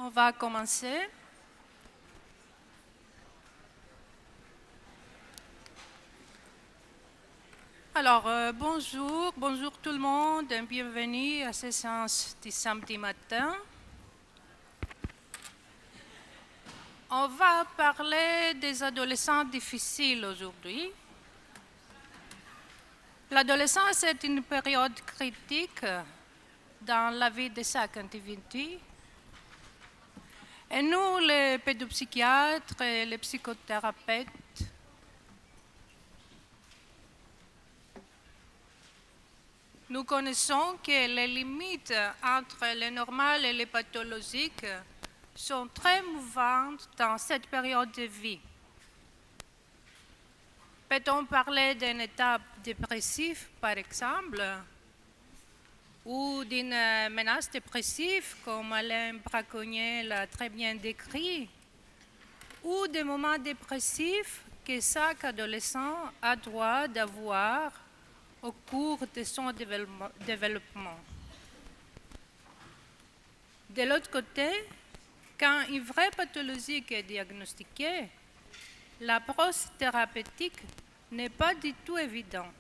On va commencer. Alors, bonjour tout le monde et bienvenue à cette séance du samedi matin. On va parler des adolescents difficiles aujourd'hui. L'adolescence est une période critique dans la vie de chaque individu. Et nous, les pédopsychiatres et les psychothérapeutes, nous connaissons que les limites entre le normal et le pathologique sont très mouvantes dans cette période de vie. Peut-on parler d'une étape dépressive, par exemple, ou d'une menace dépressive, comme Alain Braconnier l'a très bien décrit, ou des moments dépressifs que chaque adolescent a droit d'avoir au cours de son développement. De l'autre côté, quand une vraie pathologie est diagnostiquée, l'approche thérapeutique n'est pas du tout évidente.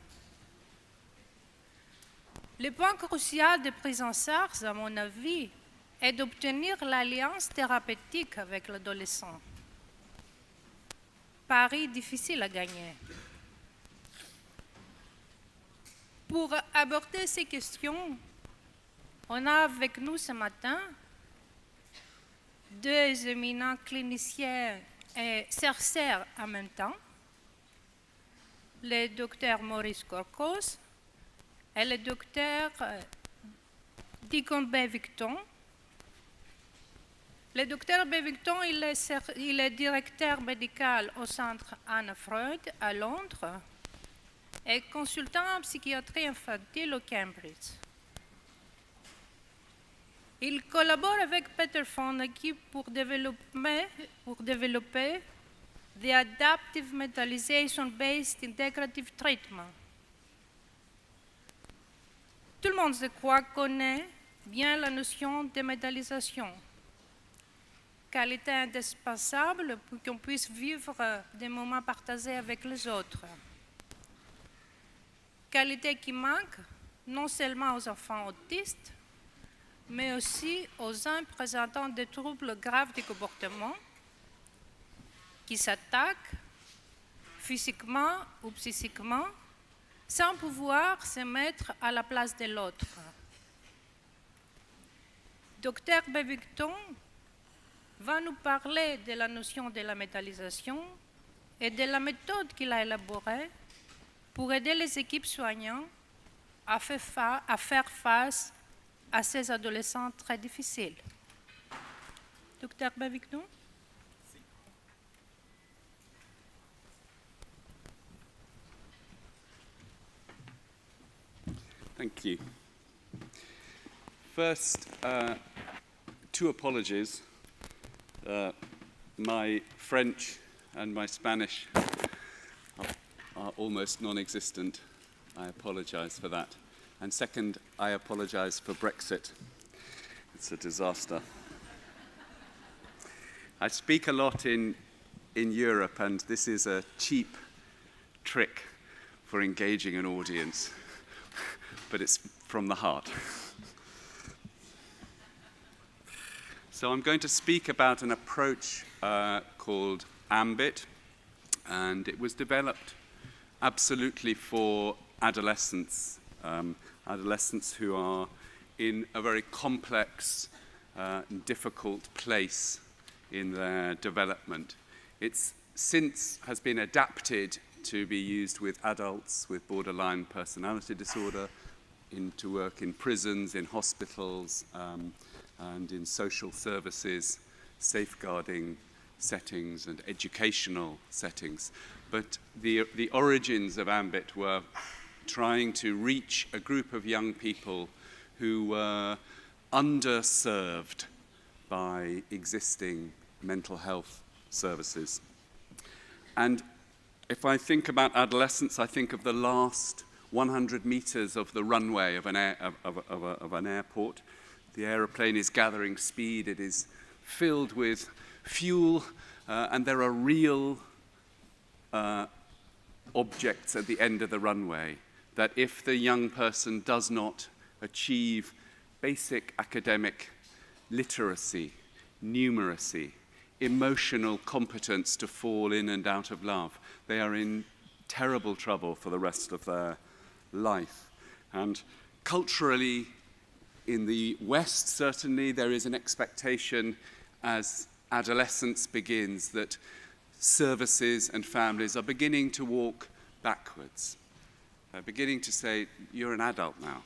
Le point crucial de prise en charge, à mon avis, est d'obtenir l'alliance thérapeutique avec l'adolescent. Pari difficile à gagner. Pour aborder ces questions, on a avec nous ce matin deux éminents cliniciens et chercheurs en même temps, le docteur Maurice Korkos et le docteur Deacon Bevington. Le docteur Bevington, il est directeur médical au centre Anna Freud à Londres et consultant en psychiatrie infantile au Cambridge. Il collabore avec Peter Fonagy pour développer the Adaptive Mentalization-Based Integrative Treatment. Tout le monde, je crois, connaît bien la notion de métalisation, qualité indispensable pour qu'on puisse vivre des moments partagés avec les autres. Qualité qui manque non seulement aux enfants autistes, mais aussi aux gens présentant des troubles graves du comportement qui s'attaquent physiquement ou psychiquement sans pouvoir se mettre à la place de l'autre. Dr Bevington va nous parler de la notion de la métallisation et de la méthode qu'il a élaborée pour aider les équipes soignantes à faire face à ces adolescents très difficiles. Dr Bevington? Thank you. First, two apologies. My French and my Spanish are almost non-existent. I apologize for that. And second, I apologize for Brexit. It's a disaster. I speak a lot in Europe, and this is a cheap trick for engaging an audience, but it's from the heart. So I'm going to speak about an approach called AMBIT, and it was developed absolutely for adolescents, adolescents who are in a very complex and difficult place in their development. It's since has been adapted to be used with adults with borderline personality disorder, to work in prisons, in hospitals, and in social services, safeguarding settings and educational settings. But the origins of AMBIT were trying to reach a group of young people who were underserved by existing mental health services. And if I think about adolescence, I think of the last 100 meters of the runway of an airport. The aeroplane is gathering speed. It is filled with fuel, and there are real objects at the end of the runway that if the young person does not achieve basic academic literacy, numeracy, emotional competence to fall in and out of love, they are in terrible trouble for the rest of their life. And culturally, in the West, certainly, there is an expectation as adolescence begins that services and families are beginning to walk backwards. They're beginning to say, you're an adult now,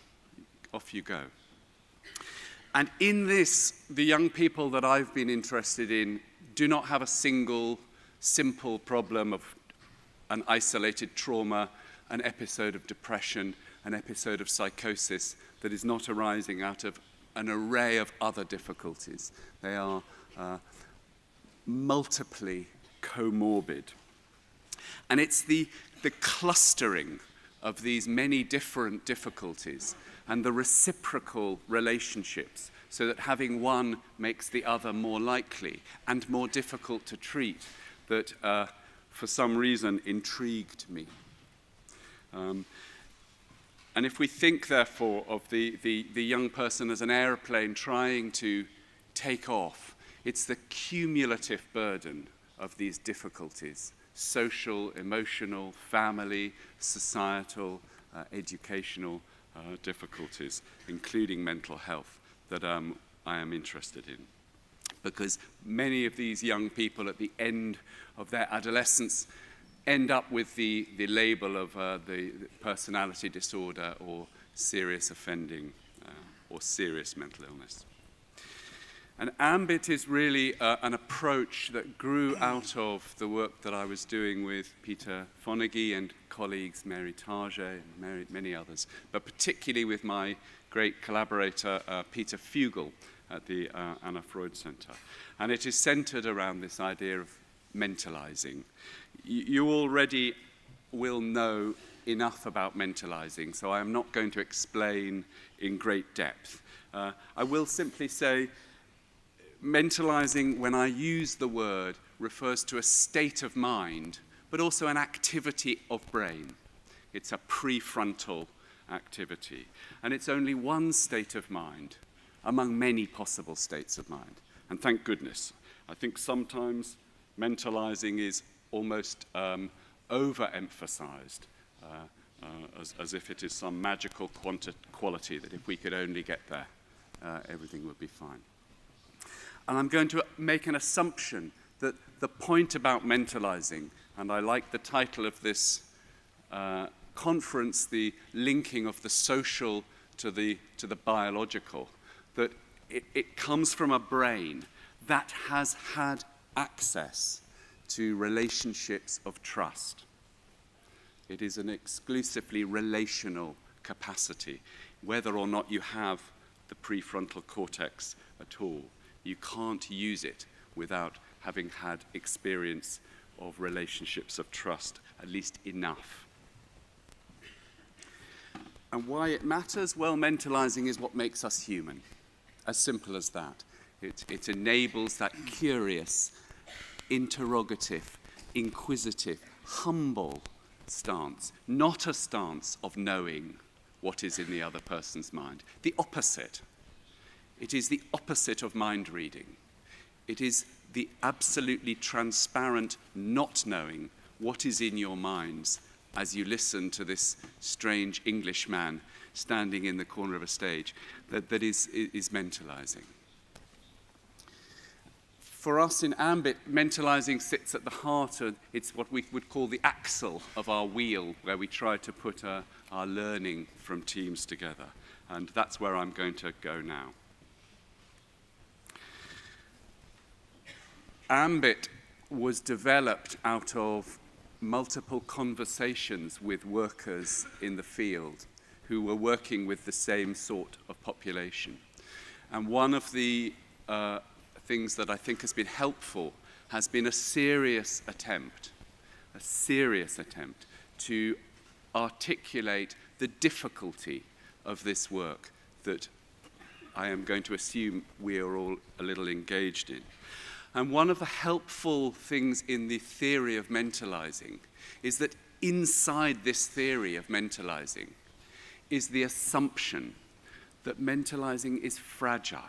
off you go. And in this, the young people that I've been interested in do not have a single, simple problem of an isolated trauma, an episode of depression, an episode of psychosis that is not arising out of an array of other difficulties. They are multiply comorbid. And it's the clustering of these many different difficulties and the reciprocal relationships so that having one makes the other more likely and more difficult to treat that for some reason intrigued me. And if we think, therefore, of the young person as an aeroplane trying to take off, it's the cumulative burden of these difficulties, social, emotional, family, societal, educational difficulties, including mental health, that I am interested in. Because many of these young people at the end of their adolescence end up with the label of the personality disorder or serious offending or serious mental illness. And AMBIT is really an approach that grew out of the work that I was doing with Peter Fonagy and colleagues Mary Target and many others, but particularly with my great collaborator Peter Fugel at the Anna Freud Center. And it is centered around this idea of mentalizing. You already will know enough about mentalizing, so I am not going to explain in great depth. I will simply say mentalizing, when I use the word, refers to a state of mind, but also an activity of brain. It's a prefrontal activity. And it's only one state of mind among many possible states of mind. And thank goodness. I think sometimes mentalizing is almost overemphasized, as if it is some magical quality that if we could only get there, everything would be fine. And I'm going to make an assumption that the point about mentalizing, and I like the title of this conference, the linking of the social to the biological, that it comes from a brain that has had access to relationships of trust. It is an exclusively relational capacity, whether or not you have the prefrontal cortex at all. You can't use it without having had experience of relationships of trust, at least enough. And why it matters? Well, mentalizing is what makes us human. As simple as that. It enables that curious, interrogative, inquisitive, humble stance, not a stance of knowing what is in the other person's mind. The opposite. It is the opposite of mind reading. It is the absolutely transparent not knowing what is in your minds as you listen to this strange Englishman standing in the corner of a stage that is mentalizing. For us in AMBIT, mentalizing sits at the heart of, it's what we would call the axle of our wheel, where we try to put our learning from teams together. And that's where I'm going to go now. AMBIT was developed out of multiple conversations with workers in the field who were working with the same sort of population. And one of the things that I think has been helpful has been a serious attempt to articulate the difficulty of this work that I am going to assume we are all a little engaged in. And one of the helpful things in the theory of mentalizing is that inside this theory of mentalizing is the assumption that mentalizing is fragile.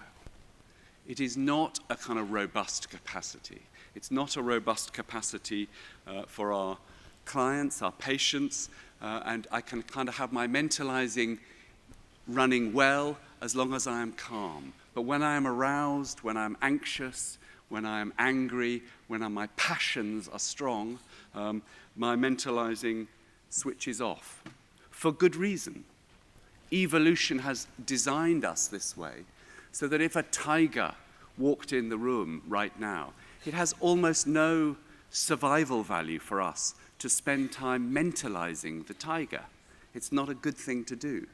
It is not a kind of robust capacity. It's not a robust capacity for our clients, our patients, and I can kind of have my mentalizing running well as long as I am calm. But when I am aroused, when I'm anxious, when I am angry, when my passions are strong, my mentalizing switches off. For good reason. Evolution has designed us this way so that if a tiger walked in the room right now, it has almost no survival value for us to spend time mentalizing the tiger. It's not a good thing to do.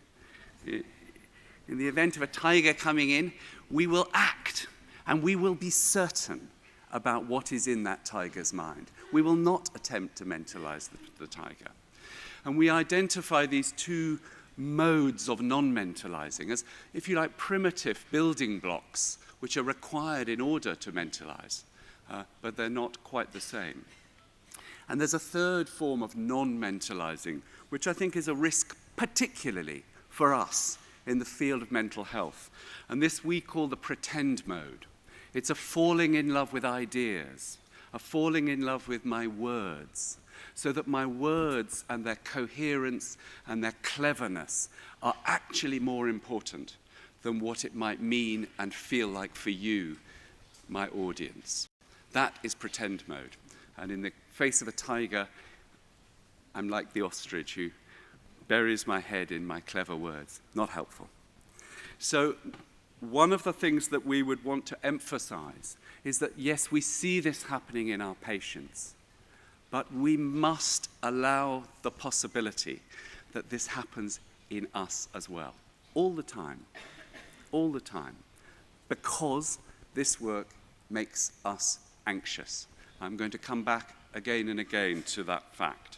In the event of a tiger coming in, we will act and we will be certain about what is in that tiger's mind. We will not attempt to mentalize the tiger. And we identify these two modes of non-mentalizing as, if you like, primitive building blocks which are required in order to mentalize, but they're not quite the same. And there's a third form of non-mentalizing, which I think is a risk particularly for us in the field of mental health. And this we call the pretend mode. It's a falling in love with ideas, a falling in love with my words, so that my words and their coherence and their cleverness are actually more important than what it might mean and feel like for you, my audience. That is pretend mode. And in the face of a tiger, I'm like the ostrich who buries my head in my clever words. Not helpful. So one of the things that we would want to emphasize is that, yes, we see this happening in our patients, but we must allow the possibility that this happens in us as well, all the time, because this work makes us anxious. I'm going to come back again and again to that fact.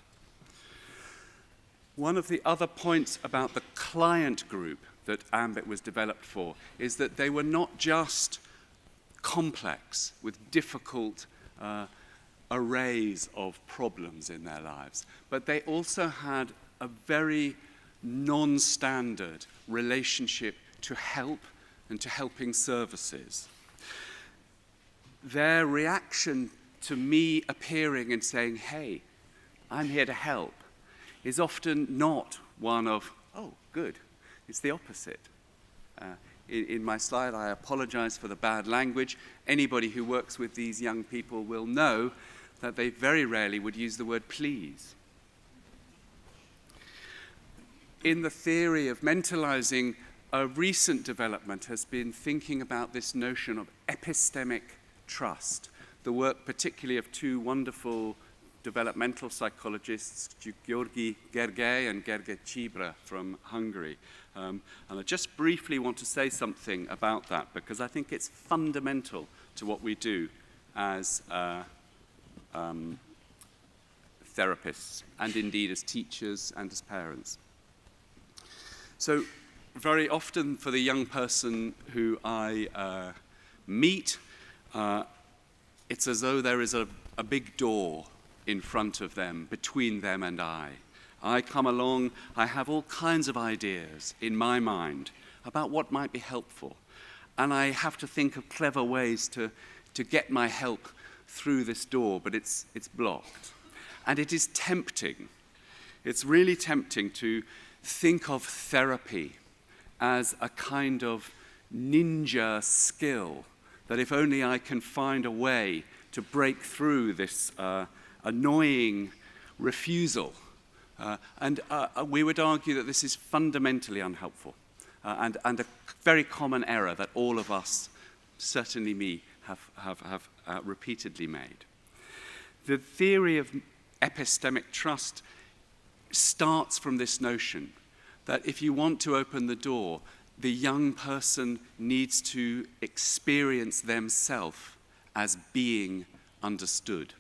One of the other points about the client group that Ambit was developed for is that they were not just complex with difficult arrays of problems in their lives, but they also had a very non-standard relationship to help and to helping services. Their reaction to me appearing and saying, hey, I'm here to help, is often not one of, oh, good. It's the opposite. In my slide, I apologize for the bad language. Anybody who works with these young people will know that they very rarely would use the word please. In the theory of mentalizing, a recent development has been thinking about this notion of epistemic trust, the work particularly of two wonderful developmental psychologists, György Gergely and Gergely Csibra from Hungary. And I just briefly want to say something about that because I think it's fundamental to what we do as therapists and indeed as teachers and as parents. So very often for the young person who I meet, it's as though there is a big door in front of them, between them and I. I come along, I have all kinds of ideas in my mind about what might be helpful. And I have to think of clever ways to get my help through this door, but it's blocked. And it is tempting. It's really tempting to think of therapy as a kind of ninja skill, that if only I can find a way to break through this annoying refusal. And we would argue that this is fundamentally unhelpful and a very common error that all of us, certainly me, have repeatedly made. The theory of epistemic trust starts from this notion that if you want to open the door, the young person needs to experience themselves as being understood.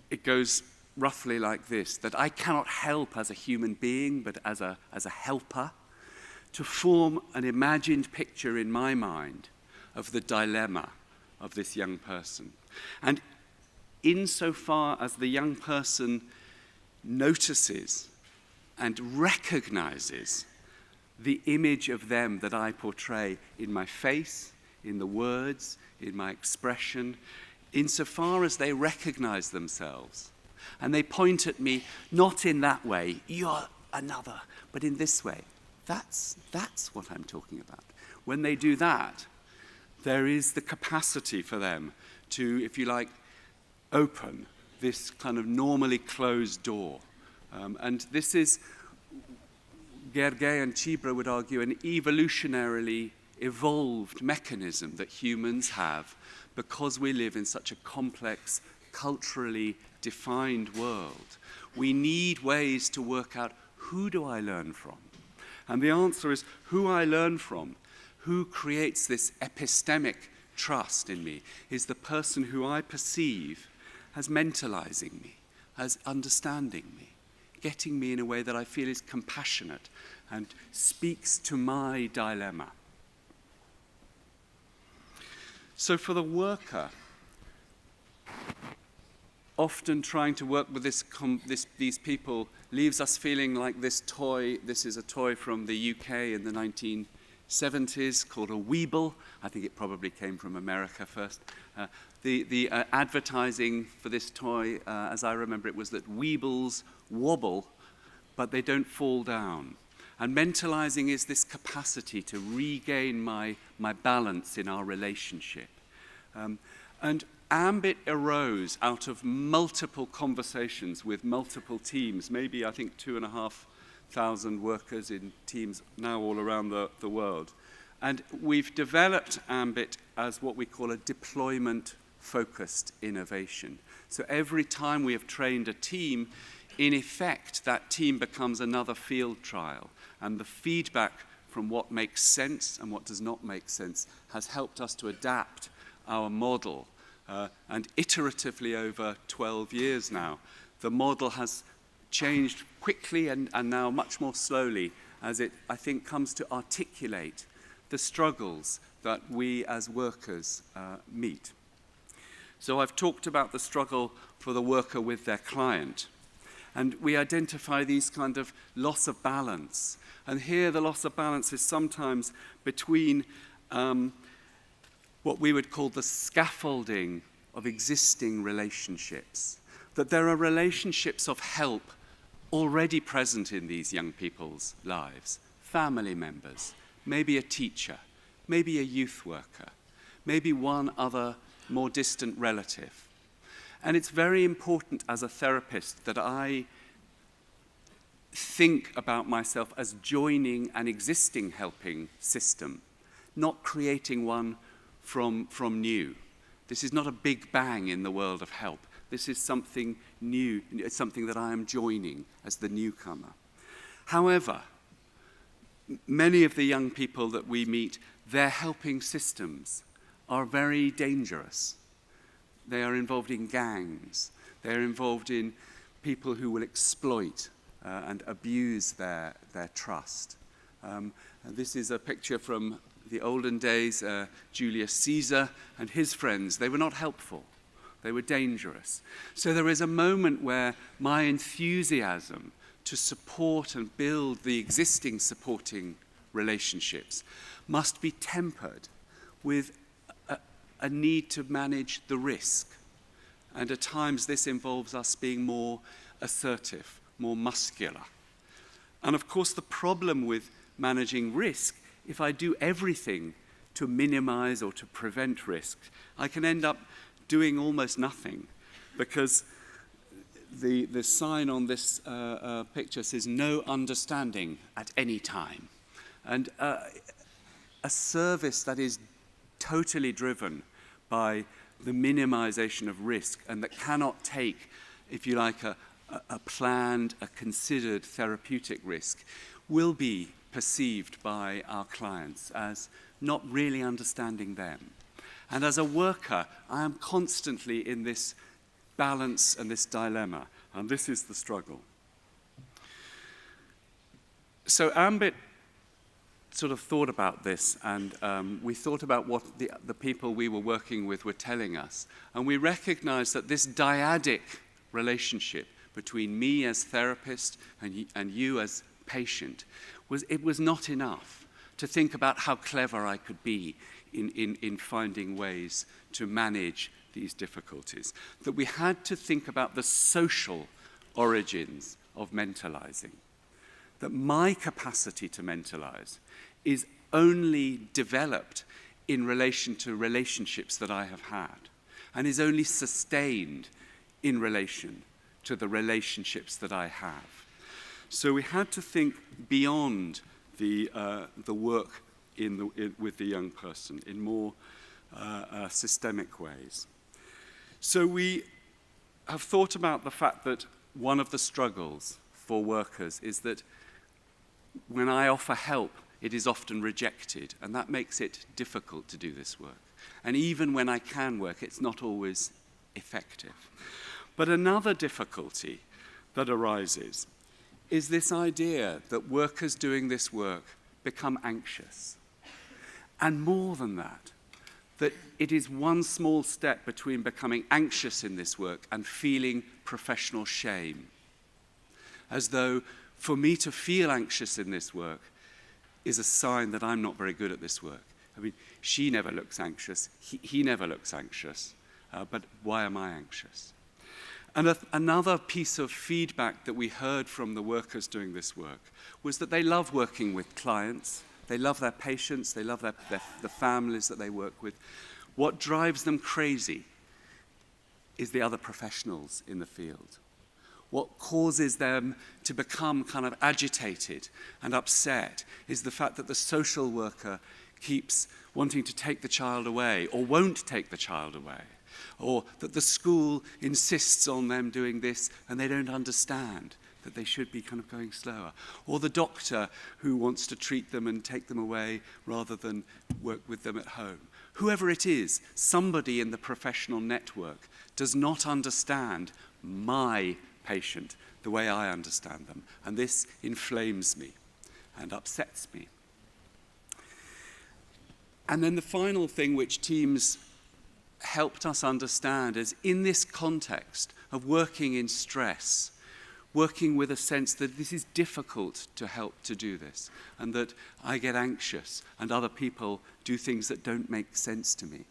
It goes roughly like this, that I cannot help as a human being, but as a helper, to form an imagined picture in my mind of the dilemma of this young person. And insofar as the young person notices and recognizes the image of them that I portray in my face, in the words, in my expression, insofar as they recognize themselves, and they point at me not in that way, you're another, but in this way, that's what I'm talking about. When they do that, there is the capacity for them to, if you like, open this kind of normally closed door. And this is, Gergely and Chibra would argue, an evolutionarily evolved mechanism that humans have because we live in such a complex, culturally defined world. We need ways to work out, who do I learn from? And the answer is, who I learn from, who creates this epistemic trust in me, is the person who I perceive as mentalizing me, as understanding me, getting me in a way that I feel is compassionate and speaks to my dilemma. So for the worker, often trying to work with these people leaves us feeling like this toy. This is a toy from the UK in the 1970s called a Weeble. I think it probably came from America first. The advertising for this toy, as I remember it, was that Weebles wobble, but they don't fall down. And mentalizing is this capacity to regain my balance in our relationship. And Ambit arose out of multiple conversations with multiple teams, maybe I think 2,500 workers in teams now all around the world. And we've developed Ambit as what we call a deployment-focused innovation. So every time we have trained a team, in effect, that team becomes another field trial. And the feedback from what makes sense and what does not make sense has helped us to adapt our model. And iteratively over 12 years now, the model has changed quickly and now much more slowly as it, I think, comes to articulate the struggles that we as workers meet. So I've talked about the struggle for the worker with their client. And we identify these kind of loss of balance. And here the loss of balance is sometimes between what we would call the scaffolding of existing relationships. That there are relationships of help already present in these young people's lives. Family members, maybe a teacher, maybe a youth worker, maybe one other more distant relative. And it's very important as a therapist that I think about myself as joining an existing helping system, not creating one from new. This is not a big bang in the world of help. This is something new, it's something that I am joining as the newcomer. However, many of the young people that we meet, their helping systems are very dangerous. They are involved in gangs. They're involved in people who will exploit and abuse their trust. And this is a picture from the olden days, Julius Caesar and his friends. They were not helpful. They were dangerous. So there is a moment where my enthusiasm to support and build the existing supporting relationships must be tempered with a need to manage the risk. And at times this involves us being more assertive, more muscular. And of course the problem with managing risk, if I do everything to minimize or to prevent risk, I can end up doing almost nothing, because the sign on this picture says no understanding at any time. And a service that is totally driven by the minimization of risk and that cannot take, if you like, a planned, a considered therapeutic risk will be perceived by our clients as not really understanding them. And as a worker, I am constantly in this balance and this dilemma, and this is the struggle. So Ambit sort of thought about this, and we thought about what the people we were working with were telling us. And we recognized that this dyadic relationship between me as therapist and you as patient was not enough to think about how clever I could be in finding ways to manage these difficulties. That we had to think about the social origins of mentalizing. That my capacity to mentalize is only developed in relation to relationships that I have had, and is only sustained in relation to the relationships that I have. So we had to think beyond the work with the young person in more systemic ways. So we have thought about the fact that one of the struggles for workers is that when I offer help, it is often rejected, and that makes it difficult to do this work. And even when I can work, it's not always effective. But another difficulty that arises is this idea that workers doing this work become anxious. And more than that it is one small step between becoming anxious in this work and feeling professional shame. As though for me to feel anxious in this work is a sign that I'm not very good at this work. I mean, she never looks anxious, he never looks anxious, but why am I anxious? And another piece of feedback that we heard from the workers doing this work was that they love working with clients, they love their patients, they love the families that they work with. What drives them crazy is the other professionals in the field. What causes them to become kind of agitated and upset is the fact that the social worker keeps wanting to take the child away or won't take the child away, or that the school insists on them doing this and they don't understand that they should be kind of going slower, or the doctor who wants to treat them and take them away rather than work with them at home. Whoever it is, somebody in the professional network does not understand my patient the way I understand them, and this inflames me and upsets me. And then the final thing which teams helped us understand is in this context of working in stress, working with a sense that this is difficult to help to do this, and that I get anxious and other people do things that don't make sense to me.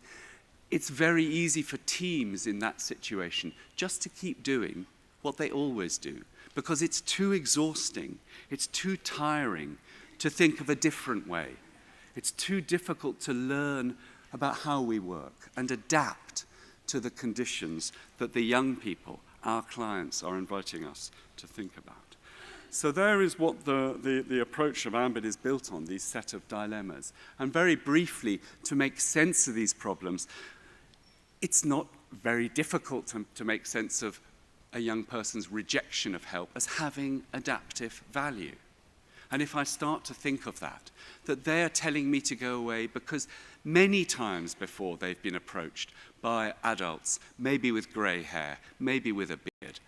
It's very easy for teams in that situation just to keep doing what they always do, because it's too exhausting, it's too tiring to think of a different way. It's too difficult to learn about how we work and adapt to the conditions that the young people, our clients, are inviting us to think about. So there is what the approach of Ambit is built on, these set of dilemmas. And very briefly, to make sense of these problems, it's not very difficult to make sense of a young person's rejection of help as having adaptive value. And if I start to think of that they're telling me to go away because many times before they've been approached by adults, maybe with grey hair, maybe with a beard,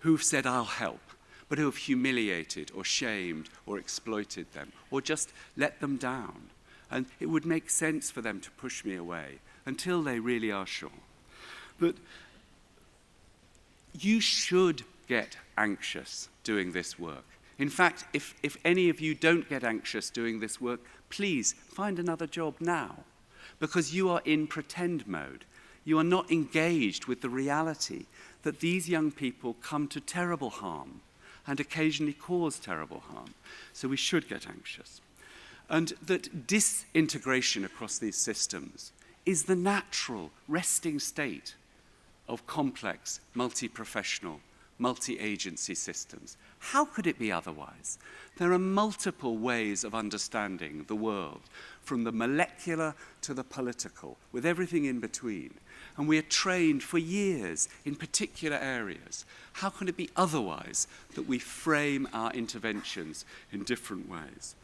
who've said, I'll help, but who have humiliated or shamed or exploited them or just let them down. And it would make sense for them to push me away until they really are sure. But you should get anxious doing this work. In fact, if any of you don't get anxious doing this work, please find another job now, because you are in pretend mode. You are not engaged with the reality that these young people come to terrible harm and occasionally cause terrible harm. So we should get anxious. And that disintegration across these systems is the natural resting state of complex, multi-professional, multi-agency systems. How could it be otherwise? There are multiple ways of understanding the world, from the molecular to the political, with everything in between. And we are trained for years in particular areas. How can it be otherwise that we frame our interventions in different ways?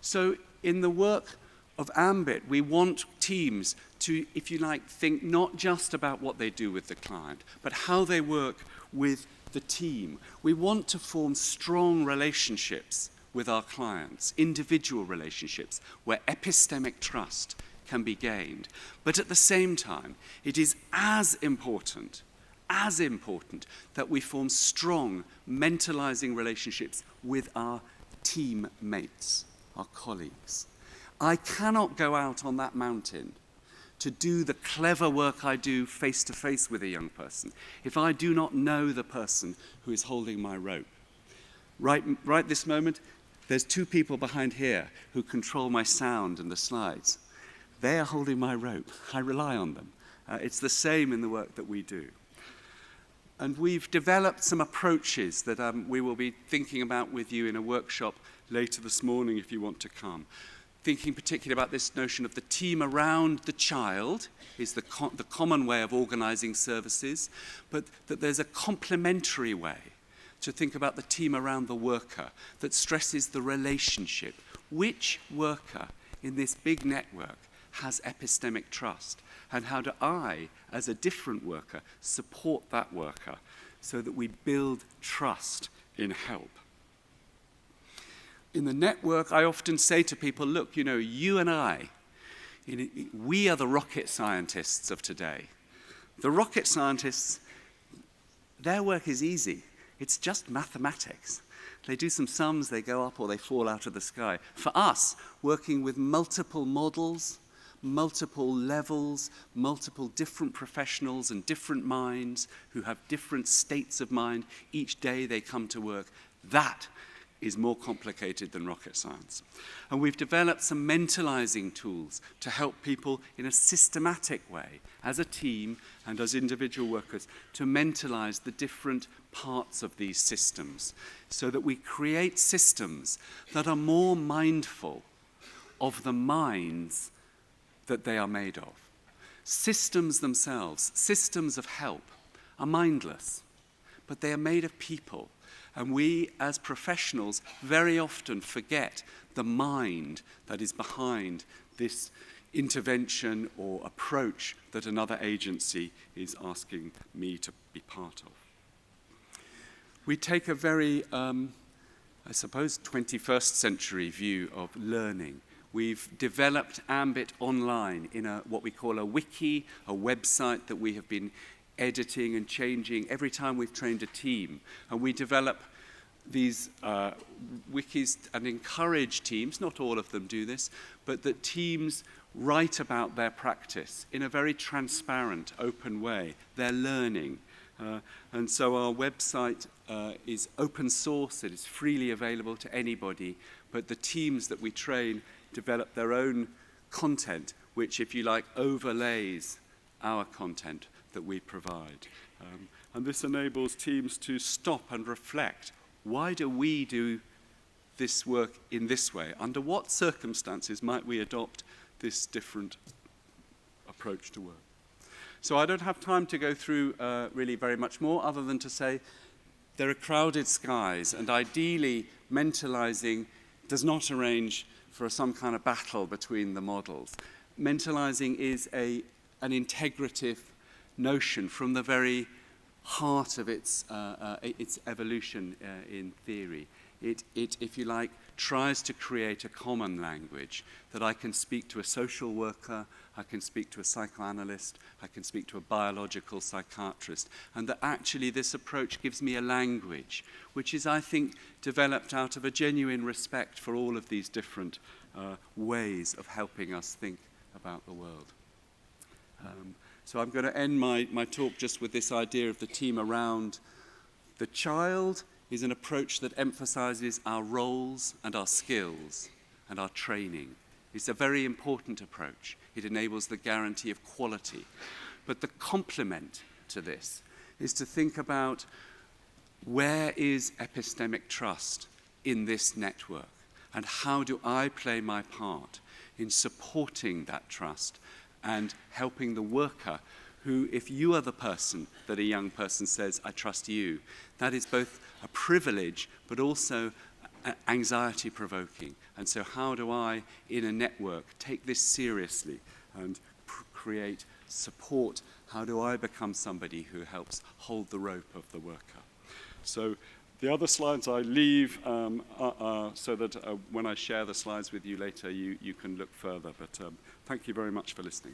So in the work of Ambit, we want teams to, if you like, think not just about what they do with the client, but how they work with the team. We want to form strong relationships with our clients, individual relationships where epistemic trust can be gained. But at the same time, it is as important that we form strong mentalizing relationships with our teammates, our colleagues. I cannot go out on that mountain to do the clever work I do face to face with a young person if I do not know the person who is holding my rope. Right this moment, there's two people behind here who control my sound and the slides. They are holding my rope. I rely on them. It's the same in the work that we do. And we've developed some approaches that we will be thinking about with you in a workshop later this morning if you want to come. Thinking particularly about this notion of the team around the child is the common way of organizing services, but that there's a complementary way to think about the team around the worker that stresses the relationship. Which worker in this big network has epistemic trust? And how do I, as a different worker, support that worker so that we build trust in help? In the network, I often say to people, look, you know, you and I, we are the rocket scientists of today. The rocket scientists, their work is easy. It's just mathematics. They do some sums, they go up or they fall out of the sky. For us, working with multiple models, multiple levels, multiple different professionals and different minds who have different states of mind each day they come to work, that is more complicated than rocket science. And we've developed some mentalizing tools to help people in a systematic way, as a team and as individual workers, to mentalize the different parts of these systems so that we create systems that are more mindful of the minds that they are made of. Systems themselves, systems of help, are mindless, but they are made of people. And we, as professionals, very often forget the mind that is behind this intervention or approach that another agency is asking me to be part of. We take a very, I suppose, 21st century view of learning. We've developed Ambit online in what we call a wiki, a website that we have been editing and changing every time we've trained a team. And we develop these wikis and encourage teams, not all of them do this, but that teams write about their practice in a very transparent, open way, their learning. And so our website is open source, it is freely available to anybody, but the teams that we train develop their own content, which, if you like, overlays our content that we provide. And this enables teams to stop and reflect. Why do we do this work in this way? Under what circumstances might we adopt this different approach to work? So I don't have time to go through really very much more, other than to say there are crowded skies, and ideally mentalizing does not arrange for some kind of battle between the models. Mentalizing is an integrative notion from the very heart of its evolution in theory. It, if you like, tries to create a common language that I can speak to a social worker, I can speak to a psychoanalyst, I can speak to a biological psychiatrist, and that actually this approach gives me a language which is, I think, developed out of a genuine respect for all of these different ways of helping us think about the world. So I'm going to end my talk just with this idea of the team around the child is an approach that emphasizes our roles and our skills and our training. It's a very important approach. It enables the guarantee of quality. But the complement to this is to think about where is epistemic trust in this network, and how do I play my part in supporting that trust and helping the worker who, if you are the person that a young person says, I trust you, that is both a privilege but also anxiety-provoking. And so how do I, in a network, take this seriously and create support? How do I become somebody who helps hold the rope of the worker? So The other slides I leave so that when I share the slides with you later, you can look further. But thank you very much for listening.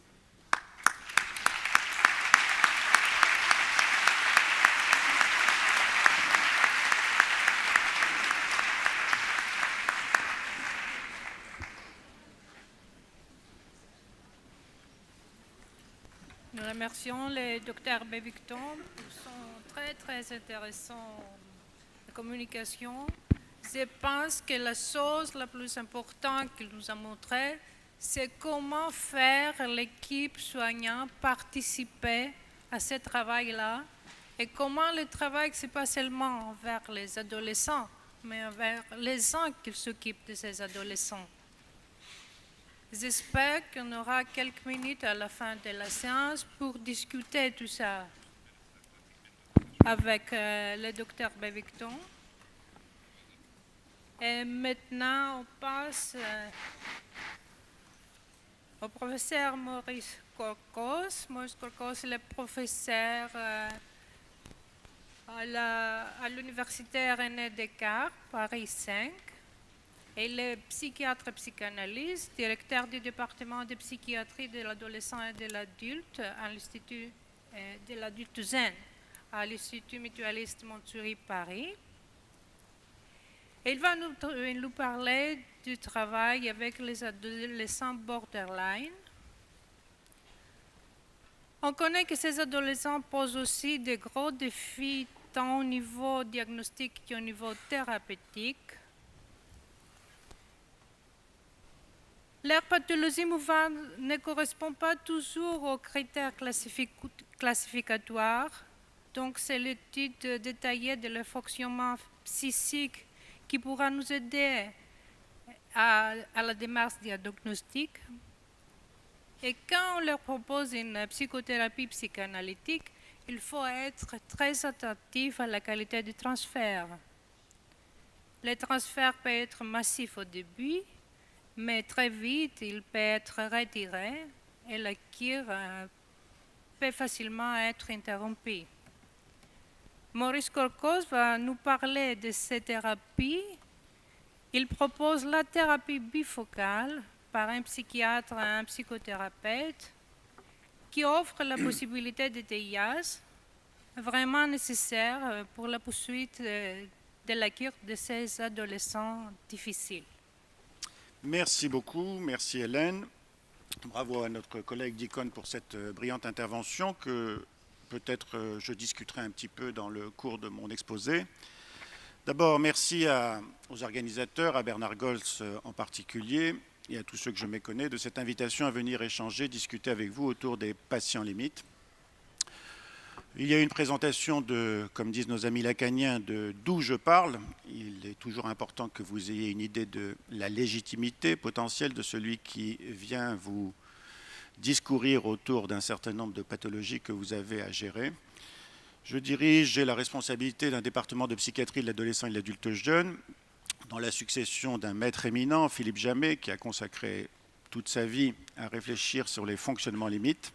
Nous remercions le docteur Bevington pour son très intéressant communication. Je pense que la chose la plus importante qu'il nous a montré, c'est comment faire l'équipe soignante participer à ce travail-là et comment le travail, ce n'est pas seulement envers les adolescents, mais envers les gens qui s'occupent de ces adolescents. J'espère qu'on aura quelques minutes à la fin de la séance pour discuter tout ça avec le docteur Bevington. Et maintenant, on passe au professeur Maurice Korkos. Maurice Korkos est le professeur à l'Université René Descartes, Paris 5. Il est psychiatre et psychanalyste, directeur du département de psychiatrie de l'adolescent et de l'adulte à l'Institut de l'adulte zen à l'Institut mutualiste Montsouris Paris. Il va nous parler du travail avec les adolescents borderline. On connaît que ces adolescents posent aussi de gros défis tant au niveau diagnostique qu'au niveau thérapeutique. Leur pathologie mouvante ne correspond pas toujours aux critères classificatoires, donc c'est l'étude détaillée de leur fonctionnement psychique qui pourra nous aider à la démarche diagnostique. Et quand on leur propose une psychothérapie psychanalytique, il faut être très attentif à la qualité du transfert. Le transfert peut être massif au début, mais très vite, il peut être retiré et la cure peut facilement être interrompue. Maurice Korkos va nous parler de ces thérapies. Il propose la thérapie bifocale par un psychiatre et un psychothérapeute qui offre la possibilité de DIAS vraiment nécessaire pour la poursuite de la cure de ces adolescents difficiles. Merci beaucoup, merci Hélène. Bravo à notre collègue Dicon pour cette brillante intervention que peut-être je discuterai un petit peu dans le cours de mon exposé. D'abord, merci aux organisateurs, à Bernard Goltz en particulier, et à tous ceux que je méconnais de cette invitation à venir échanger, discuter avec vous autour des patients limites. Il y a une présentation de, comme disent nos amis lacaniens, de d'où je parle. Il est toujours important que vous ayez une idée de la légitimité potentielle de celui qui vient vous discourir autour d'un certain nombre de pathologies que vous avez à gérer. J'ai la responsabilité d'un département de psychiatrie de l'adolescent et de l'adulte jeune, dans la succession d'un maître éminent, Philippe Jamet, qui a consacré toute sa vie à réfléchir sur les fonctionnements limites.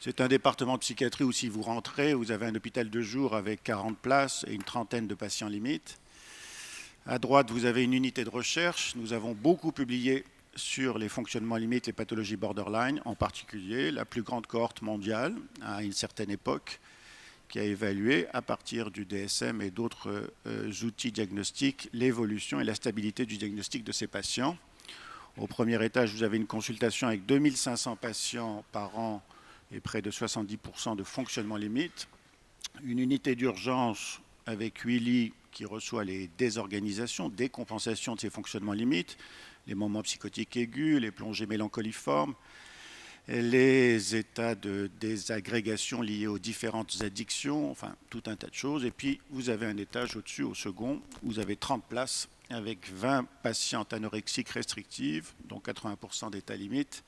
C'est un département de psychiatrie où si vous rentrez, vous avez un hôpital de jour avec 40 places et une trentaine de patients limites. À droite, vous avez une unité de recherche. Nous avons beaucoup publié sur les fonctionnements limites, les pathologies borderline, en particulier la plus grande cohorte mondiale à une certaine époque qui a évalué à partir du DSM et d'autres outils diagnostiques l'évolution et la stabilité du diagnostic de ces patients. Au premier étage, vous avez une consultation avec 2500 patients par an et près de 70% de fonctionnement limite. Une unité d'urgence avec 8 lits qui reçoit les désorganisations, décompensations de ces fonctionnements limites, les moments psychotiques aigus, les plongées mélancoliformes, les états de désagrégation liés aux différentes addictions, enfin tout un tas de choses. Et puis vous avez un étage au-dessus, au second, où vous avez 30 places avec 20 patientes anorexiques restrictives, dont 80% d'état limite,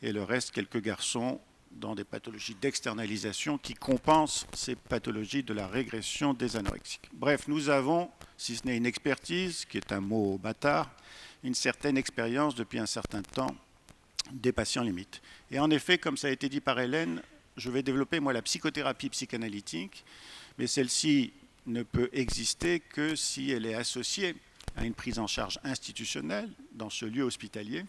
et le reste, quelques garçons dans des pathologies d'externalisation qui compensent ces pathologies de la régression des anorexiques. Bref, nous avons, si ce n'est une expertise, qui est un mot bâtard, une certaine expérience depuis un certain temps des patients limites. Et en effet, comme ça a été dit par Hélène, je vais développer moi la psychothérapie psychanalytique, mais celle-ci ne peut exister que si elle est associée à une prise en charge institutionnelle dans ce lieu hospitalier,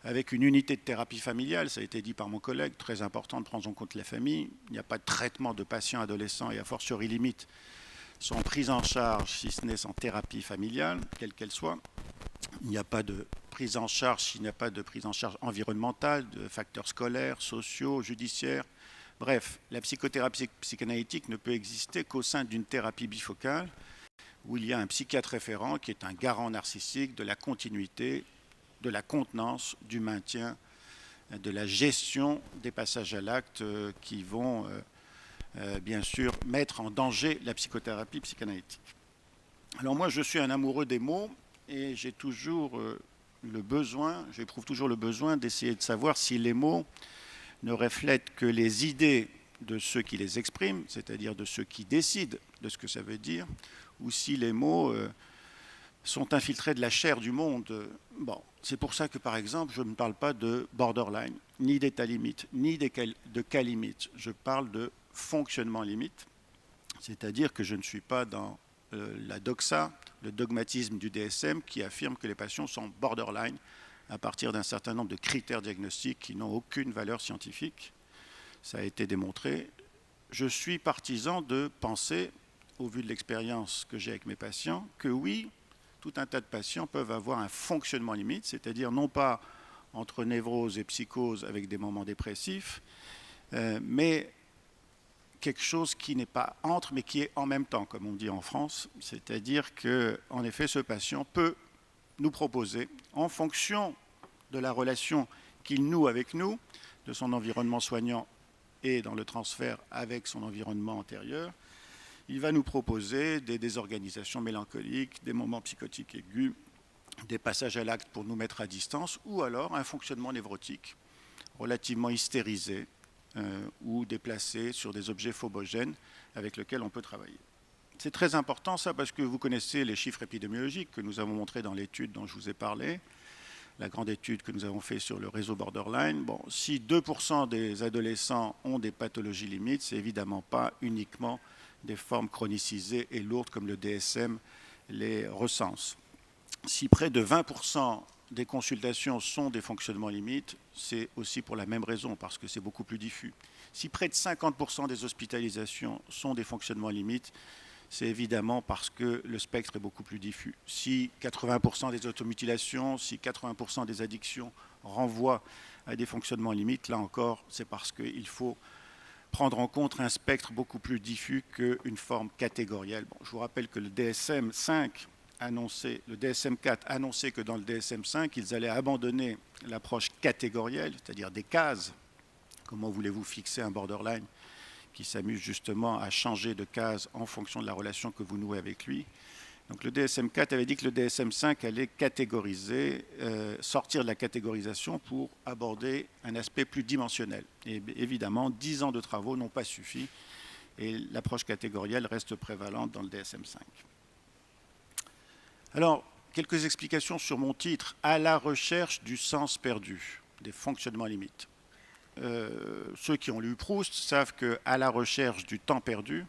avec une unité de thérapie familiale, ça a été dit par mon collègue, très important de prendre en compte la famille. Il n'y a pas de traitement de patients adolescents et a fortiori limite sont pris en charge, si ce n'est en thérapie familiale, quelle qu'elle soit. Il n'y a pas de prise en charge s'il n'y a pas de prise en charge environnementale, de facteurs scolaires, sociaux, judiciaires. Bref, la psychothérapie psychanalytique ne peut exister qu'au sein d'une thérapie bifocale où il y a un psychiatre référent qui est un garant narcissique de la continuité, de la contenance, du maintien, de la gestion des passages à l'acte qui vont bien sûr mettre en danger la psychothérapie psychanalytique. Alors moi je suis un amoureux des mots et j'ai toujours j'éprouve toujours le besoin d'essayer de savoir si les mots ne reflètent que les idées de ceux qui les expriment, c'est-à-dire de ceux qui décident de ce que ça veut dire, ou si les mots sont infiltrés de la chair du monde. Bon, c'est pour ça que, par exemple, je ne parle pas de borderline, ni d'état limite, ni de cas limite. Je parle de fonctionnement limite, c'est-à-dire que je ne suis pas dans la doxa, le dogmatisme du DSM qui affirme que les patients sont borderline à partir d'un certain nombre de critères diagnostiques qui n'ont aucune valeur scientifique. Ça a été démontré. Je suis partisan de penser, au vu de l'expérience que j'ai avec mes patients, que oui, tout un tas de patients peuvent avoir un fonctionnement limite, c'est-à-dire non pas entre névrose et psychose avec des moments dépressifs, mais quelque chose qui n'est pas entre, mais qui est en même temps, comme on dit en France. C'est-à-dire qu'en effet, ce patient peut nous proposer, en fonction de la relation qu'il noue avec nous, de son environnement soignant et dans le transfert avec son environnement antérieur, il va nous proposer des désorganisations mélancoliques, des moments psychotiques aigus, des passages à l'acte pour nous mettre à distance, ou alors un fonctionnement névrotique relativement hystérisé ou déplacé sur des objets phobogènes avec lesquels on peut travailler. C'est très important ça parce que vous connaissez les chiffres épidémiologiques que nous avons montrés dans l'étude dont je vous ai parlé, la grande étude que nous avons faite sur le réseau borderline. Bon, si 2% des adolescents ont des pathologies limites, c'est évidemment pas uniquement des formes chronicisées et lourdes comme le DSM les recense. Si près de 20% des consultations sont des fonctionnements limites, c'est aussi pour la même raison, parce que c'est beaucoup plus diffus. Si près de 50% des hospitalisations sont des fonctionnements limites, c'est évidemment parce que le spectre est beaucoup plus diffus. Si 80% des automutilations, si 80% des addictions renvoient à des fonctionnements limites, là encore, c'est parce qu'il faut prendre en compte un spectre beaucoup plus diffus qu'une forme catégorielle. Bon, je vous rappelle que le DSM-5 le DSM-4 annonçait que dans le DSM-5, ils allaient abandonner l'approche catégorielle, c'est-à-dire des cases. Comment voulez-vous fixer un borderline qui s'amuse justement à changer de case en fonction de la relation que vous nouez avec lui? Donc le DSM-4 avait dit que le DSM-5 allait catégoriser, sortir de la catégorisation pour aborder un aspect plus dimensionnel. Et évidemment, 10 ans de travaux n'ont pas suffi et l'approche catégorielle reste prévalente dans le DSM-5. Alors, quelques explications sur mon titre, « À la recherche du sens perdu, des fonctionnements limites ». Ceux qui ont lu Proust savent qu'à la recherche du temps perdu,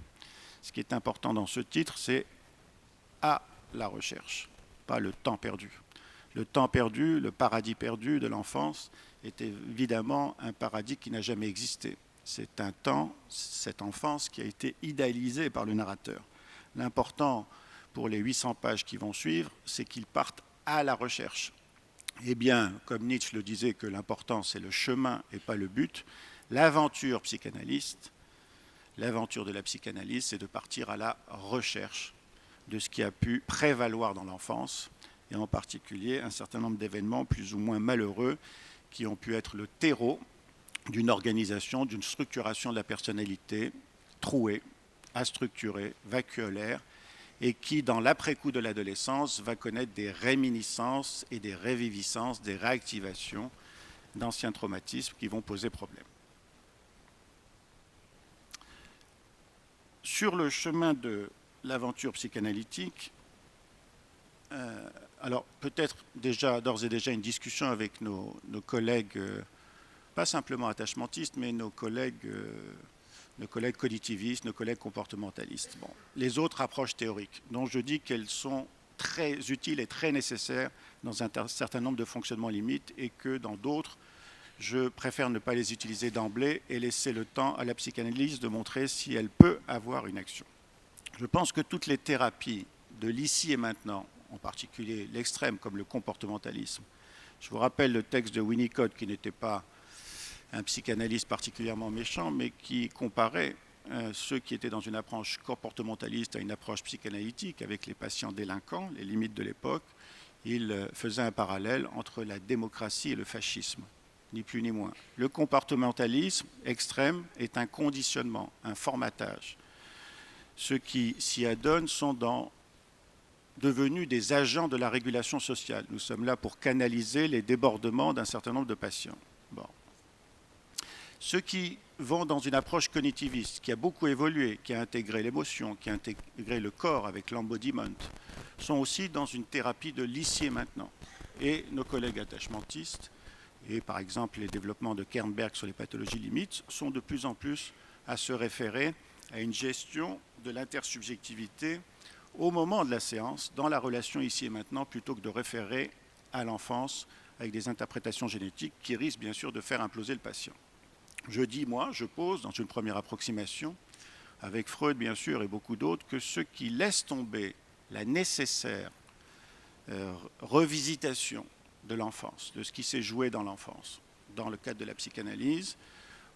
ce qui est important dans ce titre, c'est à la recherche, pas le temps perdu. Le temps perdu, le paradis perdu de l'enfance, est évidemment un paradis qui n'a jamais existé. C'est un temps, cette enfance, qui a été idéalisée par le narrateur. L'important pour les 800 pages qui vont suivre, c'est qu'ils partent à la recherche. Eh bien, comme Nietzsche le disait, que l'important c'est le chemin et pas le but, l'aventure psychanalyste, l'aventure de la psychanalyse, c'est de partir à la recherche de ce qui a pu prévaloir dans l'enfance, et en particulier un certain nombre d'événements plus ou moins malheureux qui ont pu être le terreau d'une organisation, d'une structuration de la personnalité trouée, astructurée, vacuolaire, et qui, dans l'après-coup de l'adolescence, va connaître des réminiscences et des réviviscences, des réactivations d'anciens traumatismes qui vont poser problème. Sur le chemin de l'aventure psychanalytique, alors peut-être d'ores et déjà une discussion avec nos collègues, pas simplement attachmentistes, mais nos collègues nos collègues cognitivistes, nos collègues comportementalistes. Bon. Les autres approches théoriques, dont je dis qu'elles sont très utiles et très nécessaires dans un certain nombre de fonctionnements limites et que dans d'autres, je préfère ne pas les utiliser d'emblée et laisser le temps à la psychanalyse de montrer si elle peut avoir une action. Je pense que toutes les thérapies de l'ici et maintenant, en particulier l'extrême comme le comportementalisme, je vous rappelle le texte de Winnicott qui n'était pas un psychanalyste particulièrement méchant, mais qui comparait ceux qui étaient dans une approche comportementaliste à une approche psychanalytique avec les patients délinquants, les limites de l'époque. Il faisait un parallèle entre la démocratie et le fascisme, ni plus ni moins. Le comportementalisme extrême est un conditionnement, un formatage. Ceux qui s'y adonnent sont devenus des agents de la régulation sociale. Nous sommes là pour canaliser les débordements d'un certain nombre de patients. Bon. Ceux qui vont dans une approche cognitiviste, qui a beaucoup évolué, qui a intégré l'émotion, qui a intégré le corps avec l'embodiment, sont aussi dans une thérapie de l'ici et maintenant. Et nos collègues attachmentistes, et par exemple les développements de Kernberg sur les pathologies limites, sont de plus en plus à se référer à une gestion de l'intersubjectivité au moment de la séance, dans la relation ici et maintenant, plutôt que de référer à l'enfance avec des interprétations génétiques qui risquent bien sûr de faire imploser le patient. Je pose dans une première approximation, avec Freud bien sûr et beaucoup d'autres, que ceux qui laissent tomber la nécessaire revisitation de l'enfance, de ce qui s'est joué dans l'enfance, dans le cadre de la psychanalyse,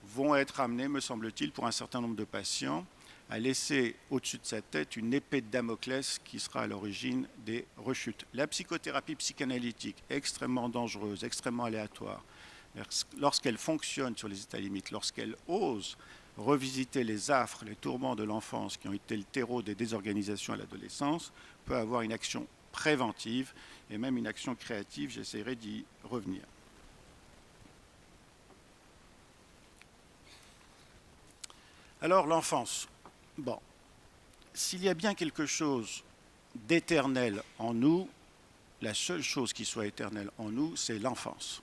vont être amenés, me semble-t-il, pour un certain nombre de patients, à laisser au-dessus de sa tête une épée de Damoclès qui sera à l'origine des rechutes. La psychothérapie psychanalytique, extrêmement dangereuse, extrêmement aléatoire, lorsqu'elle fonctionne sur les états limites, lorsqu'elle ose revisiter les affres, les tourments de l'enfance qui ont été le terreau des désorganisations à l'adolescence, peut avoir une action préventive et même une action créative. J'essaierai d'y revenir. Alors l'enfance. Bon, s'il y a bien quelque chose d'éternel en nous, la seule chose qui soit éternelle en nous, c'est l'enfance.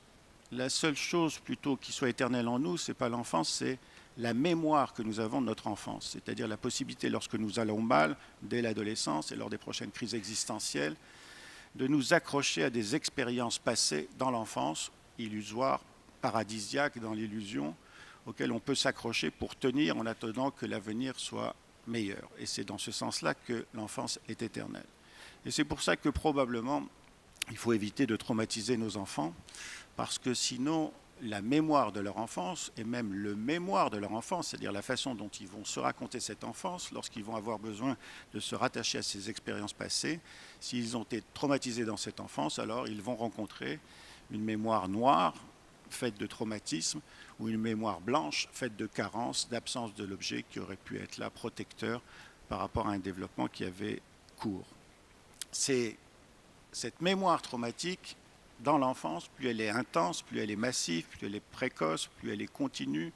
La seule chose plutôt qui soit éternelle en nous, ce n'est pas l'enfance, c'est la mémoire que nous avons de notre enfance, c'est-à-dire la possibilité, lorsque nous allons mal, dès l'adolescence et lors des prochaines crises existentielles, de nous accrocher à des expériences passées dans l'enfance, illusoires, paradisiaques dans l'illusion, auxquelles on peut s'accrocher pour tenir en attendant que l'avenir soit meilleur. Et c'est dans ce sens-là que l'enfance est éternelle. Et c'est pour ça que probablement, il faut éviter de traumatiser nos enfants, parce que sinon, la mémoire de leur enfance, et même le mémoire de leur enfance, c'est-à-dire la façon dont ils vont se raconter cette enfance, lorsqu'ils vont avoir besoin de se rattacher à ces expériences passées, s'ils ont été traumatisés dans cette enfance, alors ils vont rencontrer une mémoire noire, faite de traumatisme, ou une mémoire blanche, faite de carences, d'absence de l'objet qui aurait pu être là protecteur par rapport à un développement qui avait cours. C'est cette mémoire traumatique dans l'enfance, plus elle est intense, plus elle est massive, plus elle est précoce, plus elle est continue,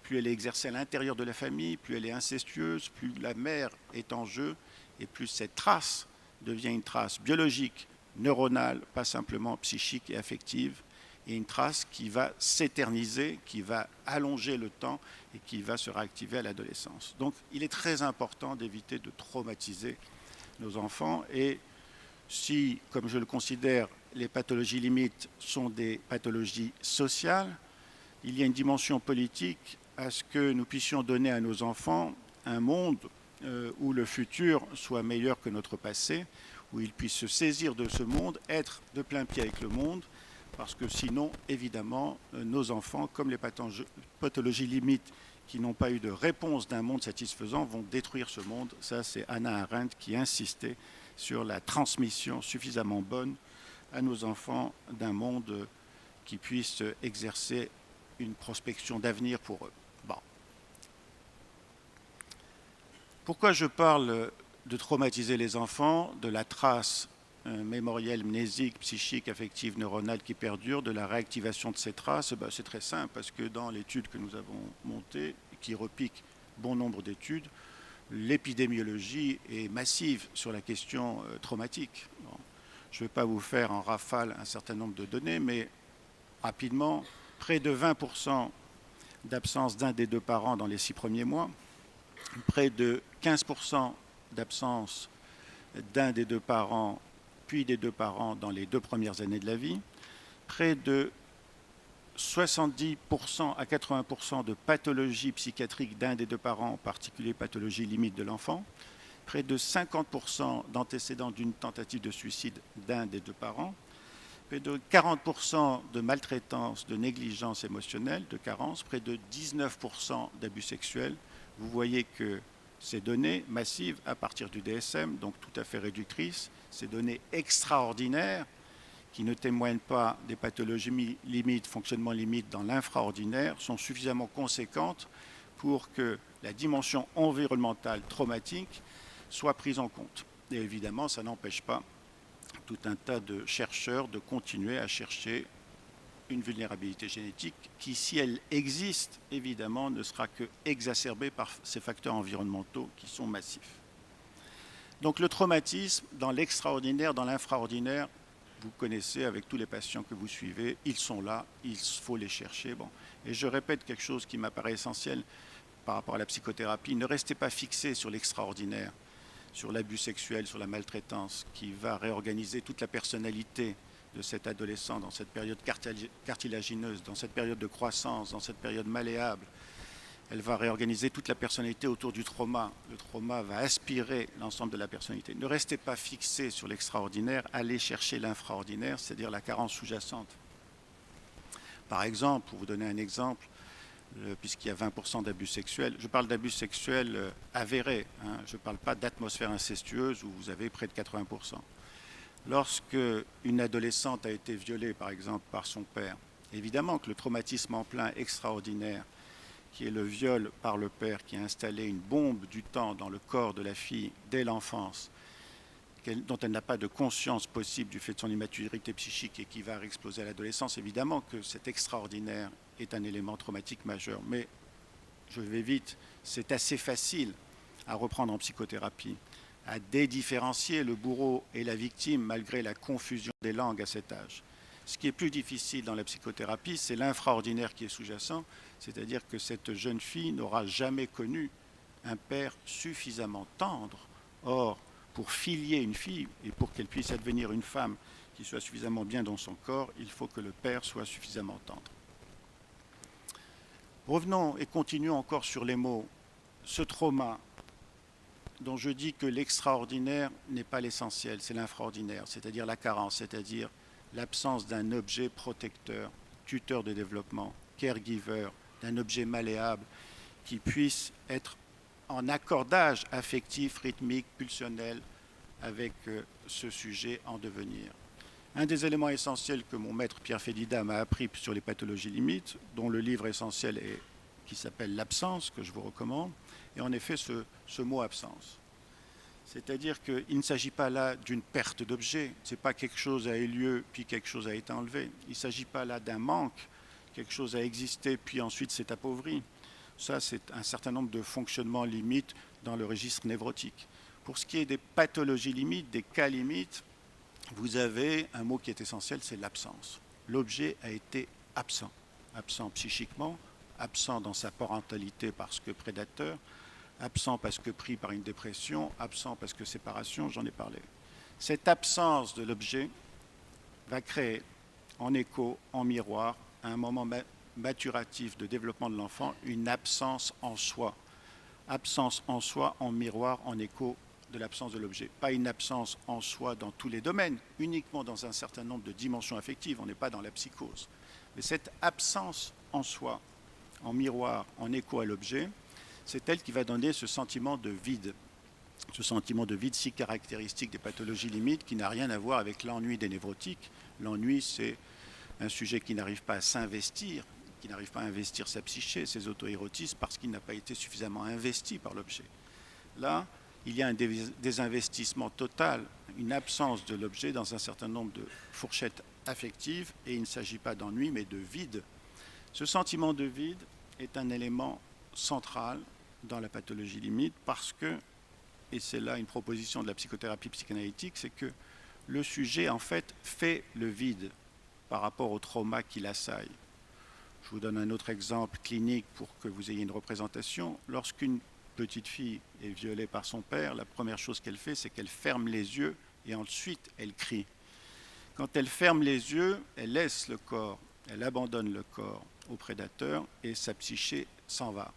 plus elle est exercée à l'intérieur de la famille, plus elle est incestueuse, plus la mère est en jeu, et plus cette trace devient une trace biologique, neuronale, pas simplement psychique et affective, et une trace qui va s'éterniser, qui va allonger le temps et qui va se réactiver à l'adolescence. Donc il est très important d'éviter de traumatiser nos enfants, et si, comme je le considère, les pathologies limites sont des pathologies sociales, il y a une dimension politique à ce que nous puissions donner à nos enfants un monde où le futur soit meilleur que notre passé, où ils puissent se saisir de ce monde, être de plein pied avec le monde, parce que sinon, évidemment, nos enfants, comme les pathologies limites qui n'ont pas eu de réponse d'un monde satisfaisant, vont détruire ce monde. Ça, c'est Hannah Arendt qui insistait sur la transmission suffisamment bonne à nos enfants d'un monde qui puisse exercer une prospection d'avenir pour eux. Bon. Pourquoi je parle de traumatiser les enfants, de la trace mémorielle, mnésique, psychique, affective, neuronale qui perdure, de la réactivation de ces traces? C'est très simple, parce que dans l'étude que nous avons montée, qui repique bon nombre d'études, l'épidémiologie est massive sur la question traumatique. Bon. Je ne vais pas vous faire en rafale un certain nombre de données, mais rapidement, près de 20% d'absence d'un des deux parents dans les 6 premiers mois, près de 15% d'absence d'un des deux parents, puis des deux parents dans les 2 premières années de la vie, près de 70% à 80% de pathologies psychiatriques d'un des deux parents, en particulier pathologie limite de l'enfant, près de 50% d'antécédents d'une tentative de suicide d'un des deux parents, près de 40% de maltraitance, de négligence émotionnelle, de carence, près de 19% d'abus sexuels. Vous voyez que ces données massives à partir du DSM, donc tout à fait réductrices, ces données extraordinaires qui ne témoignent pas des pathologies limites, fonctionnement limite dans l'infraordinaire, sont suffisamment conséquentes pour que la dimension environnementale traumatique soit prise en compte. Et évidemment, ça n'empêche pas tout un tas de chercheurs de continuer à chercher une vulnérabilité génétique qui, si elle existe, évidemment, ne sera que exacerbée par ces facteurs environnementaux qui sont massifs. Donc le traumatisme, dans l'extraordinaire, dans l'infraordinaire, vous connaissez avec tous les patients que vous suivez, ils sont là, il faut les chercher. Bon. Et je répète quelque chose qui m'apparaît essentiel par rapport à la psychothérapie, ne restez pas fixés sur l'extraordinaire, sur l'abus sexuel, sur la maltraitance, qui va réorganiser toute la personnalité de cet adolescent dans cette période cartilagineuse, dans cette période de croissance, dans cette période malléable. Elle va réorganiser toute la personnalité autour du trauma. Le trauma va aspirer l'ensemble de la personnalité. Ne restez pas fixés sur l'extraordinaire, allez chercher l'infraordinaire, c'est-à-dire la carence sous-jacente. Par exemple, pour vous donner un exemple, puisqu'il y a 20% d'abus sexuels, je parle d'abus sexuels avérés, hein, je ne parle pas d'atmosphère incestueuse où vous avez près de 80%. Lorsque une adolescente a été violée, par exemple, par son père, évidemment que le traumatisme en plein extraordinaire, qui est le viol par le père, qui a installé une bombe du temps dans le corps de la fille dès l'enfance, dont elle n'a pas de conscience possible du fait de son immaturité psychique et qui va exploser à l'adolescence, évidemment que cet extraordinaire est un élément traumatique majeur. Mais je vais vite, c'est assez facile à reprendre en psychothérapie, à dédifférencier le bourreau et la victime malgré la confusion des langues à cet âge. Ce qui est plus difficile dans la psychothérapie, c'est l'infraordinaire qui est sous-jacent, c'est-à-dire que cette jeune fille n'aura jamais connu un père suffisamment tendre. Or, pour filier une fille et pour qu'elle puisse advenir une femme qui soit suffisamment bien dans son corps, il faut que le père soit suffisamment tendre. Revenons et continuons encore sur les mots. Ce trauma dont je dis que l'extraordinaire n'est pas l'essentiel, c'est l'infraordinaire, c'est-à-dire la carence, c'est-à-dire l'absence d'un objet protecteur, tuteur de développement, caregiver, d'un objet malléable qui puisse être en accordage affectif, rythmique, pulsionnel avec ce sujet en devenir. Un des éléments essentiels que mon maître Pierre Félida m'a appris sur les pathologies limites, dont le livre essentiel est, qui s'appelle L'absence, que je vous recommande, et en effet ce mot absence. C'est-à-dire qu'il ne s'agit pas là d'une perte d'objet, ce n'est pas quelque chose a eu lieu puis quelque chose a été enlevé. Il ne s'agit pas là d'un manque, quelque chose a existé puis ensuite s'est appauvri. Ça, c'est un certain nombre de fonctionnements limites dans le registre névrotique. Pour ce qui est des pathologies limites, des cas limites, vous avez un mot qui est essentiel, c'est l'absence. L'objet a été absent. Absent psychiquement, absent dans sa parentalité parce que prédateur, absent parce que pris par une dépression, absent parce que séparation, j'en ai parlé. Cette absence de l'objet va créer en écho, en miroir, à un moment maturatif de développement de l'enfant, une absence en soi. Absence en soi, en miroir, en écho de l'absence de l'objet. Pas une absence en soi dans tous les domaines, uniquement dans un certain nombre de dimensions affectives, on n'est pas dans la psychose. Mais cette absence en soi, en miroir, en écho à l'objet, c'est elle qui va donner ce sentiment de vide. Ce sentiment de vide si caractéristique des pathologies limites qui n'a rien à voir avec l'ennui des névrotiques. L'ennui, c'est un sujet qui n'arrive pas à s'investir, qui n'arrive pas à investir sa psyché, ses auto-érotismes, parce qu'il n'a pas été suffisamment investi par l'objet. Là, il y a un désinvestissement total, une absence de l'objet dans un certain nombre de fourchettes affectives, et il ne s'agit pas d'ennui, mais de vide. Ce sentiment de vide est un élément central dans la pathologie limite parce que, et c'est là une proposition de la psychothérapie psychanalytique, c'est que le sujet, en fait, fait le vide par rapport au trauma qui l'assaille. Je vous donne un autre exemple clinique pour que vous ayez une représentation. Lorsqu'une petite fille est violée par son père, la première chose qu'elle fait, c'est qu'elle ferme les yeux et ensuite elle crie. Quand elle ferme les yeux, elle laisse le corps, elle abandonne le corps au prédateur et sa psyché s'en va.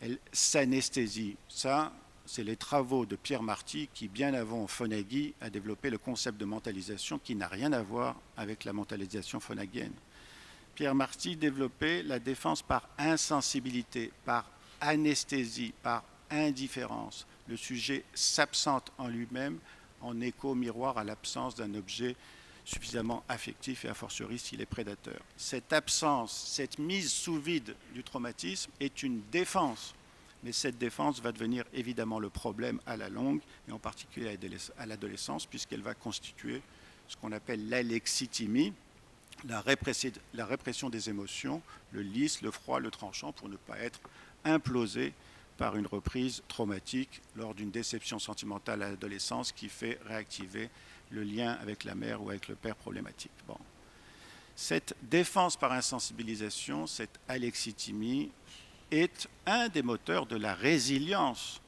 Elle s'anesthésie. Ça, c'est les travaux de Pierre Marty qui, bien avant Fonagy, a développé le concept de mentalisation qui n'a rien à voir avec la mentalisation phonagienne. Pierre Marty développait la défense par insensibilité, par anesthésie, par indifférence. Le sujet s'absente en lui-même en écho miroir à l'absence d'un objet suffisamment affectif et a fortiori s'il est prédateur. Cette absence, cette mise sous vide du traumatisme est une défense, mais cette défense va devenir évidemment le problème à la longue et en particulier à l'adolescence puisqu'elle va constituer ce qu'on appelle l'alexithymie, la répression des émotions, le lisse, le froid, le tranchant pour ne pas être implosé par une reprise traumatique lors d'une déception sentimentale à l'adolescence qui fait réactiver le lien avec la mère ou avec le père problématique. Bon. Cette défense par insensibilisation, cette alexithymie, est un des moteurs de la résilience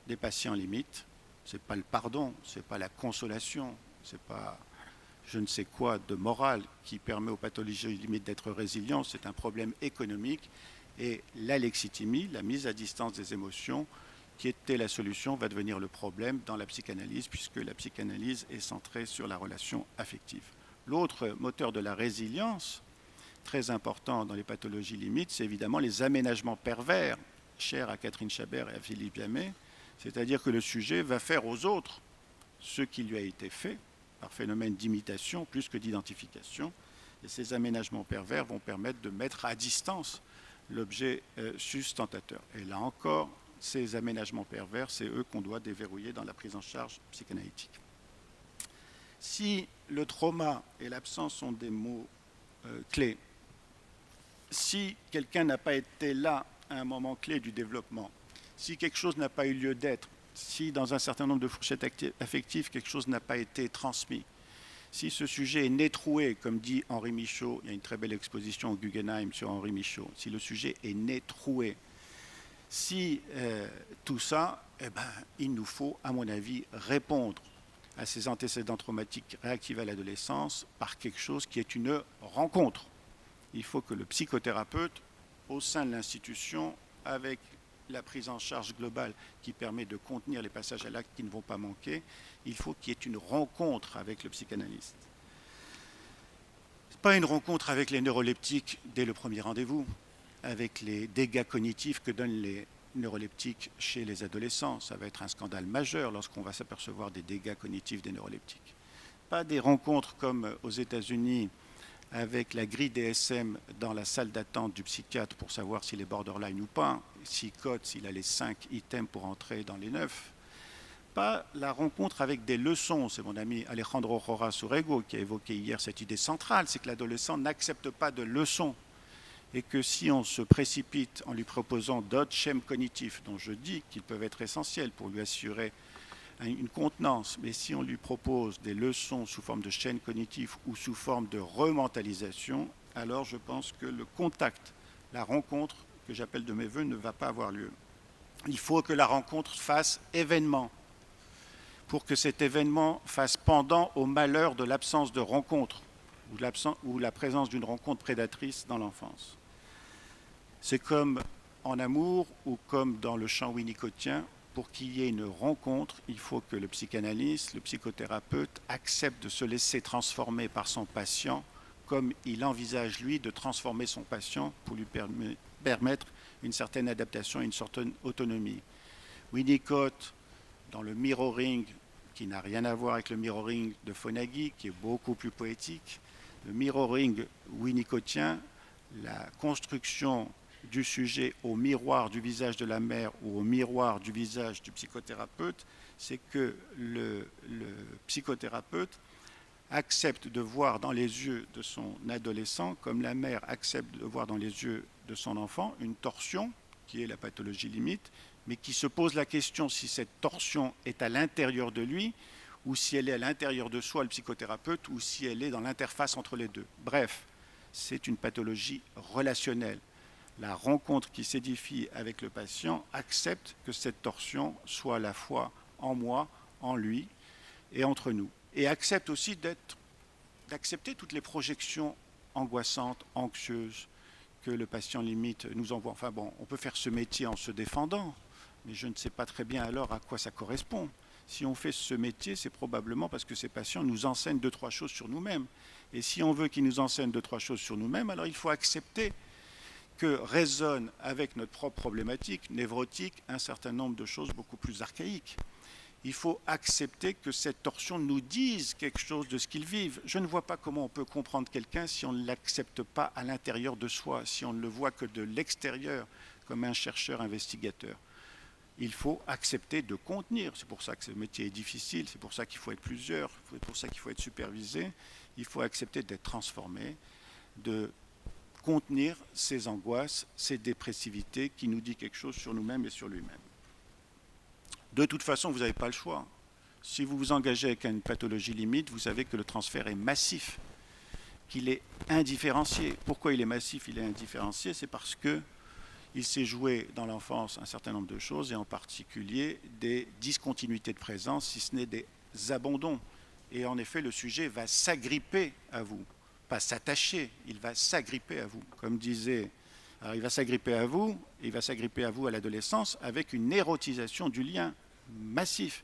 des patients limites. Ce n'est pas le pardon, ce n'est pas la consolation, ce n'est pas je ne sais quoi de morale qui permet aux pathologies limites d'être résilients, c'est un problème économique. Et l'alexithymie, la mise à distance des émotions, qui était la solution, va devenir le problème dans la psychanalyse, puisque la psychanalyse est centrée sur la relation affective. L'autre moteur de la résilience, très important dans les pathologies limites, c'est évidemment les aménagements pervers, chers à Catherine Chabert et à Philippe Llamet, c'est-à-dire que le sujet va faire aux autres ce qui lui a été fait, par phénomène d'imitation plus que d'identification. Et ces aménagements pervers vont permettre de mettre à distance l'objet sustentateur. Et là encore, ces aménagements pervers, c'est eux qu'on doit déverrouiller dans la prise en charge psychanalytique. Si le trauma et l'absence sont des mots clés, si quelqu'un n'a pas été là à un moment clé du développement, si quelque chose n'a pas eu lieu d'être, si dans un certain nombre de fourchettes affectives, quelque chose n'a pas été transmis, si ce sujet est né troué, comme dit Henri Michaud, il y a une très belle exposition au Guggenheim sur Henri Michaud, si le sujet est né troué, si tout ça, il nous faut, à mon avis, répondre à ces antécédents traumatiques réactivés à l'adolescence par quelque chose qui est une rencontre. Il faut que le psychothérapeute, au sein de l'institution, avec la prise en charge globale qui permet de contenir les passages à l'acte qui ne vont pas manquer, il faut qu'il y ait une rencontre avec le psychanalyste. Ce n'est pas une rencontre avec les neuroleptiques dès le premier rendez-vous, avec les dégâts cognitifs que donnent les neuroleptiques chez les adolescents. Ça va être un scandale majeur lorsqu'on va s'apercevoir des dégâts cognitifs des neuroleptiques. Pas des rencontres comme aux États-Unis avec la grille DSM dans la salle d'attente du psychiatre pour savoir s'il est borderline ou pas, s'il code, s'il a les 5 items pour entrer dans les 9. Pas la rencontre avec des leçons. C'est mon ami Alejandro Rojas Urrego qui a évoqué hier cette idée centrale, c'est que l'adolescent n'accepte pas de leçons et que si on se précipite en lui proposant d'autres schèmes cognitifs, dont je dis qu'ils peuvent être essentiels pour lui assurer une contenance, mais si on lui propose des leçons sous forme de chaînes cognitives ou sous forme de rementalisation, alors je pense que le contact, la rencontre que j'appelle de mes voeux ne va pas avoir lieu. Il faut que la rencontre fasse événement, pour que cet événement fasse pendant au malheur de l'absence de rencontre ou la présence d'une rencontre prédatrice dans l'enfance. C'est comme en amour ou comme dans le chant winnicottien, pour qu'il y ait une rencontre, il faut que le psychanalyste, le psychothérapeute accepte de se laisser transformer par son patient comme il envisage, lui, de transformer son patient pour lui permettre une certaine adaptation et une certaine autonomie. Winnicott, dans le mirroring, qui n'a rien à voir avec le mirroring de Fonagy, qui est beaucoup plus poétique, le mirroring winnicottien, la construction du sujet au miroir du visage de la mère ou au miroir du visage du psychothérapeute, c'est que le psychothérapeute accepte de voir dans les yeux de son adolescent, comme la mère accepte de voir dans les yeux de son enfant, une torsion, qui est la pathologie limite, mais qui se pose la question si cette torsion est à l'intérieur de lui, ou si elle est à l'intérieur de soi, le psychothérapeute, ou si elle est dans l'interface entre les deux. Bref, c'est une pathologie relationnelle. La rencontre qui s'édifie avec le patient accepte que cette torsion soit à la fois en moi, en lui et entre nous. Et accepte aussi d'accepter toutes les projections angoissantes, anxieuses que le patient limite nous envoie. Enfin bon, on peut faire ce métier en se défendant, mais je ne sais pas très bien alors à quoi ça correspond. Si on fait ce métier, c'est probablement parce que ces patients nous enseignent 2-3 choses sur nous-mêmes. Et si on veut qu'ils nous enseignent 2-3 choses sur nous-mêmes, alors il faut accepter que résonnent avec notre propre problématique névrotique un certain nombre de choses beaucoup plus archaïques. Il faut accepter que cette torsion nous dise quelque chose de ce qu'ils vivent. Je ne vois pas comment on peut comprendre quelqu'un si on ne l'accepte pas à l'intérieur de soi, si on ne le voit que de l'extérieur, comme un chercheur investigateur. Il faut accepter de contenir. C'est pour ça que ce métier est difficile, c'est pour ça qu'il faut être plusieurs, c'est pour ça qu'il faut être supervisé. Il faut accepter d'être transformé, de contenir ces angoisses, ces dépressivités qui nous disent quelque chose sur nous-mêmes et sur lui-même. De toute façon, vous n'avez pas le choix. Si vous vous engagez avec une pathologie limite, vous savez que le transfert est massif, qu'il est indifférencié. Pourquoi il est massif, il est indifférencié? C'est parce qu'il s'est joué dans l'enfance un certain nombre de choses, et en particulier des discontinuités de présence, si ce n'est des abandons. Et en effet, le sujet va s'agripper à vous, pas s'attacher, il va s'agripper à vous. Comme disait, alors il va s'agripper à vous, il va s'agripper à vous à l'adolescence avec une érotisation du lien massif.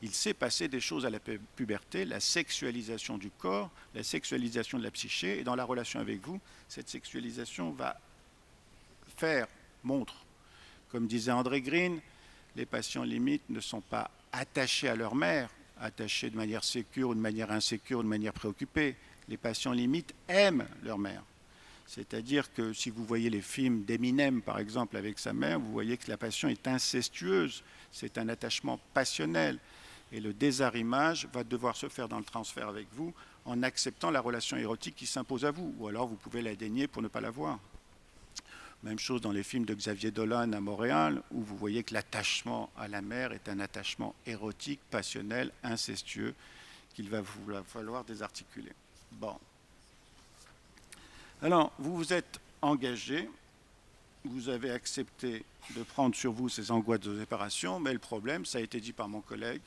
Il s'est passé des choses à la puberté, la sexualisation du corps, la sexualisation de la psyché, et dans la relation avec vous, cette sexualisation va faire montre. Comme disait André Green, les patients limites ne sont pas attachés à leur mère, attachés de manière sécure ou de manière insécure ou de manière préoccupée. Les patients limites aiment leur mère. C'est-à-dire que si vous voyez les films d'Eminem, par exemple, avec sa mère, vous voyez que la passion est incestueuse, c'est un attachement passionnel. Et le désarrimage va devoir se faire dans le transfert avec vous en acceptant la relation érotique qui s'impose à vous, ou alors vous pouvez la dénier pour ne pas la voir. Même chose dans les films de Xavier Dolan à Montréal, où vous voyez que l'attachement à la mère est un attachement érotique, passionnel, incestueux, qu'il va falloir désarticuler. Bon. Alors, vous vous êtes engagé, vous avez accepté de prendre sur vous ces angoisses de séparation, mais le problème, ça a été dit par mon collègue,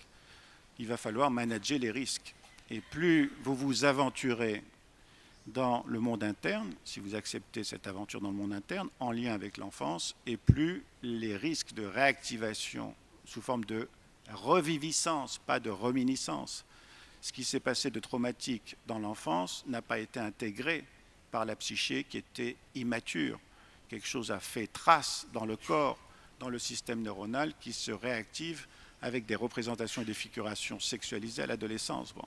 il va falloir manager les risques. Et plus vous vous aventurez dans le monde interne, si vous acceptez cette aventure dans le monde interne, en lien avec l'enfance, et plus les risques de réactivation sous forme de reviviscence, pas de reminiscence, ce qui s'est passé de traumatique dans l'enfance n'a pas été intégré par la psyché qui était immature. Quelque chose a fait trace dans le corps, dans le système neuronal qui se réactive avec des représentations et des figurations sexualisées à l'adolescence. Bon.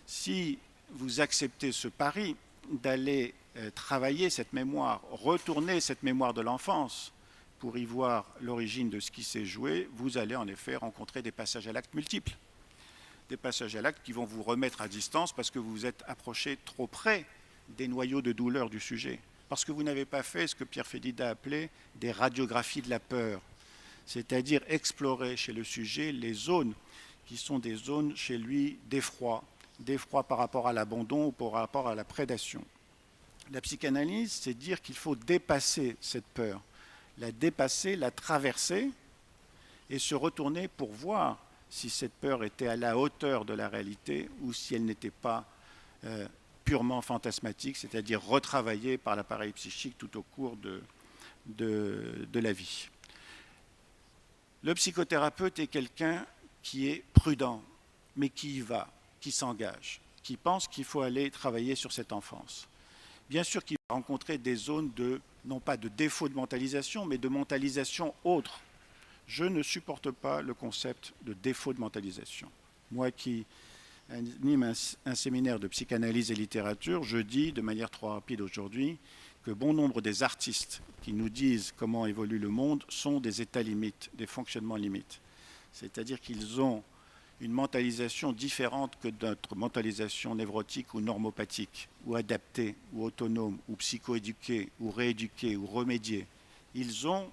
Si vous acceptez ce pari d'aller travailler cette mémoire, retourner cette mémoire de l'enfance pour y voir l'origine de ce qui s'est joué, vous allez en effet rencontrer des passages à l'acte multiples. Des passages à l'acte qui vont vous remettre à distance parce que vous vous êtes approché trop près des noyaux de douleur du sujet. Parce que vous n'avez pas fait ce que Pierre Fédida appelait des radiographies de la peur, c'est-à-dire explorer chez le sujet les zones qui sont des zones chez lui d'effroi par rapport à l'abandon ou par rapport à la prédation. La psychanalyse, c'est dire qu'il faut dépasser cette peur, la dépasser, la traverser et se retourner pour voir si cette peur était à la hauteur de la réalité ou si elle n'était pas purement fantasmatique, c'est-à-dire retravaillée par l'appareil psychique tout au cours de la vie. Le psychothérapeute est quelqu'un qui est prudent, mais qui y va, qui s'engage, qui pense qu'il faut aller travailler sur cette enfance. Bien sûr qu'il va rencontrer des zones de, non pas de défaut de mentalisation, mais de mentalisation autre. Je ne supporte pas le concept de défaut de mentalisation. Moi qui anime un séminaire de psychanalyse et littérature, je dis de manière trop rapide aujourd'hui que bon nombre des artistes qui nous disent comment évolue le monde sont des états limites, des fonctionnements limites. C'est-à-dire qu'ils ont une mentalisation différente que notre mentalisation névrotique ou normopathique, ou adaptée, ou autonome, ou psychoéduquée, ou rééduquée, ou remédiée. Ils ont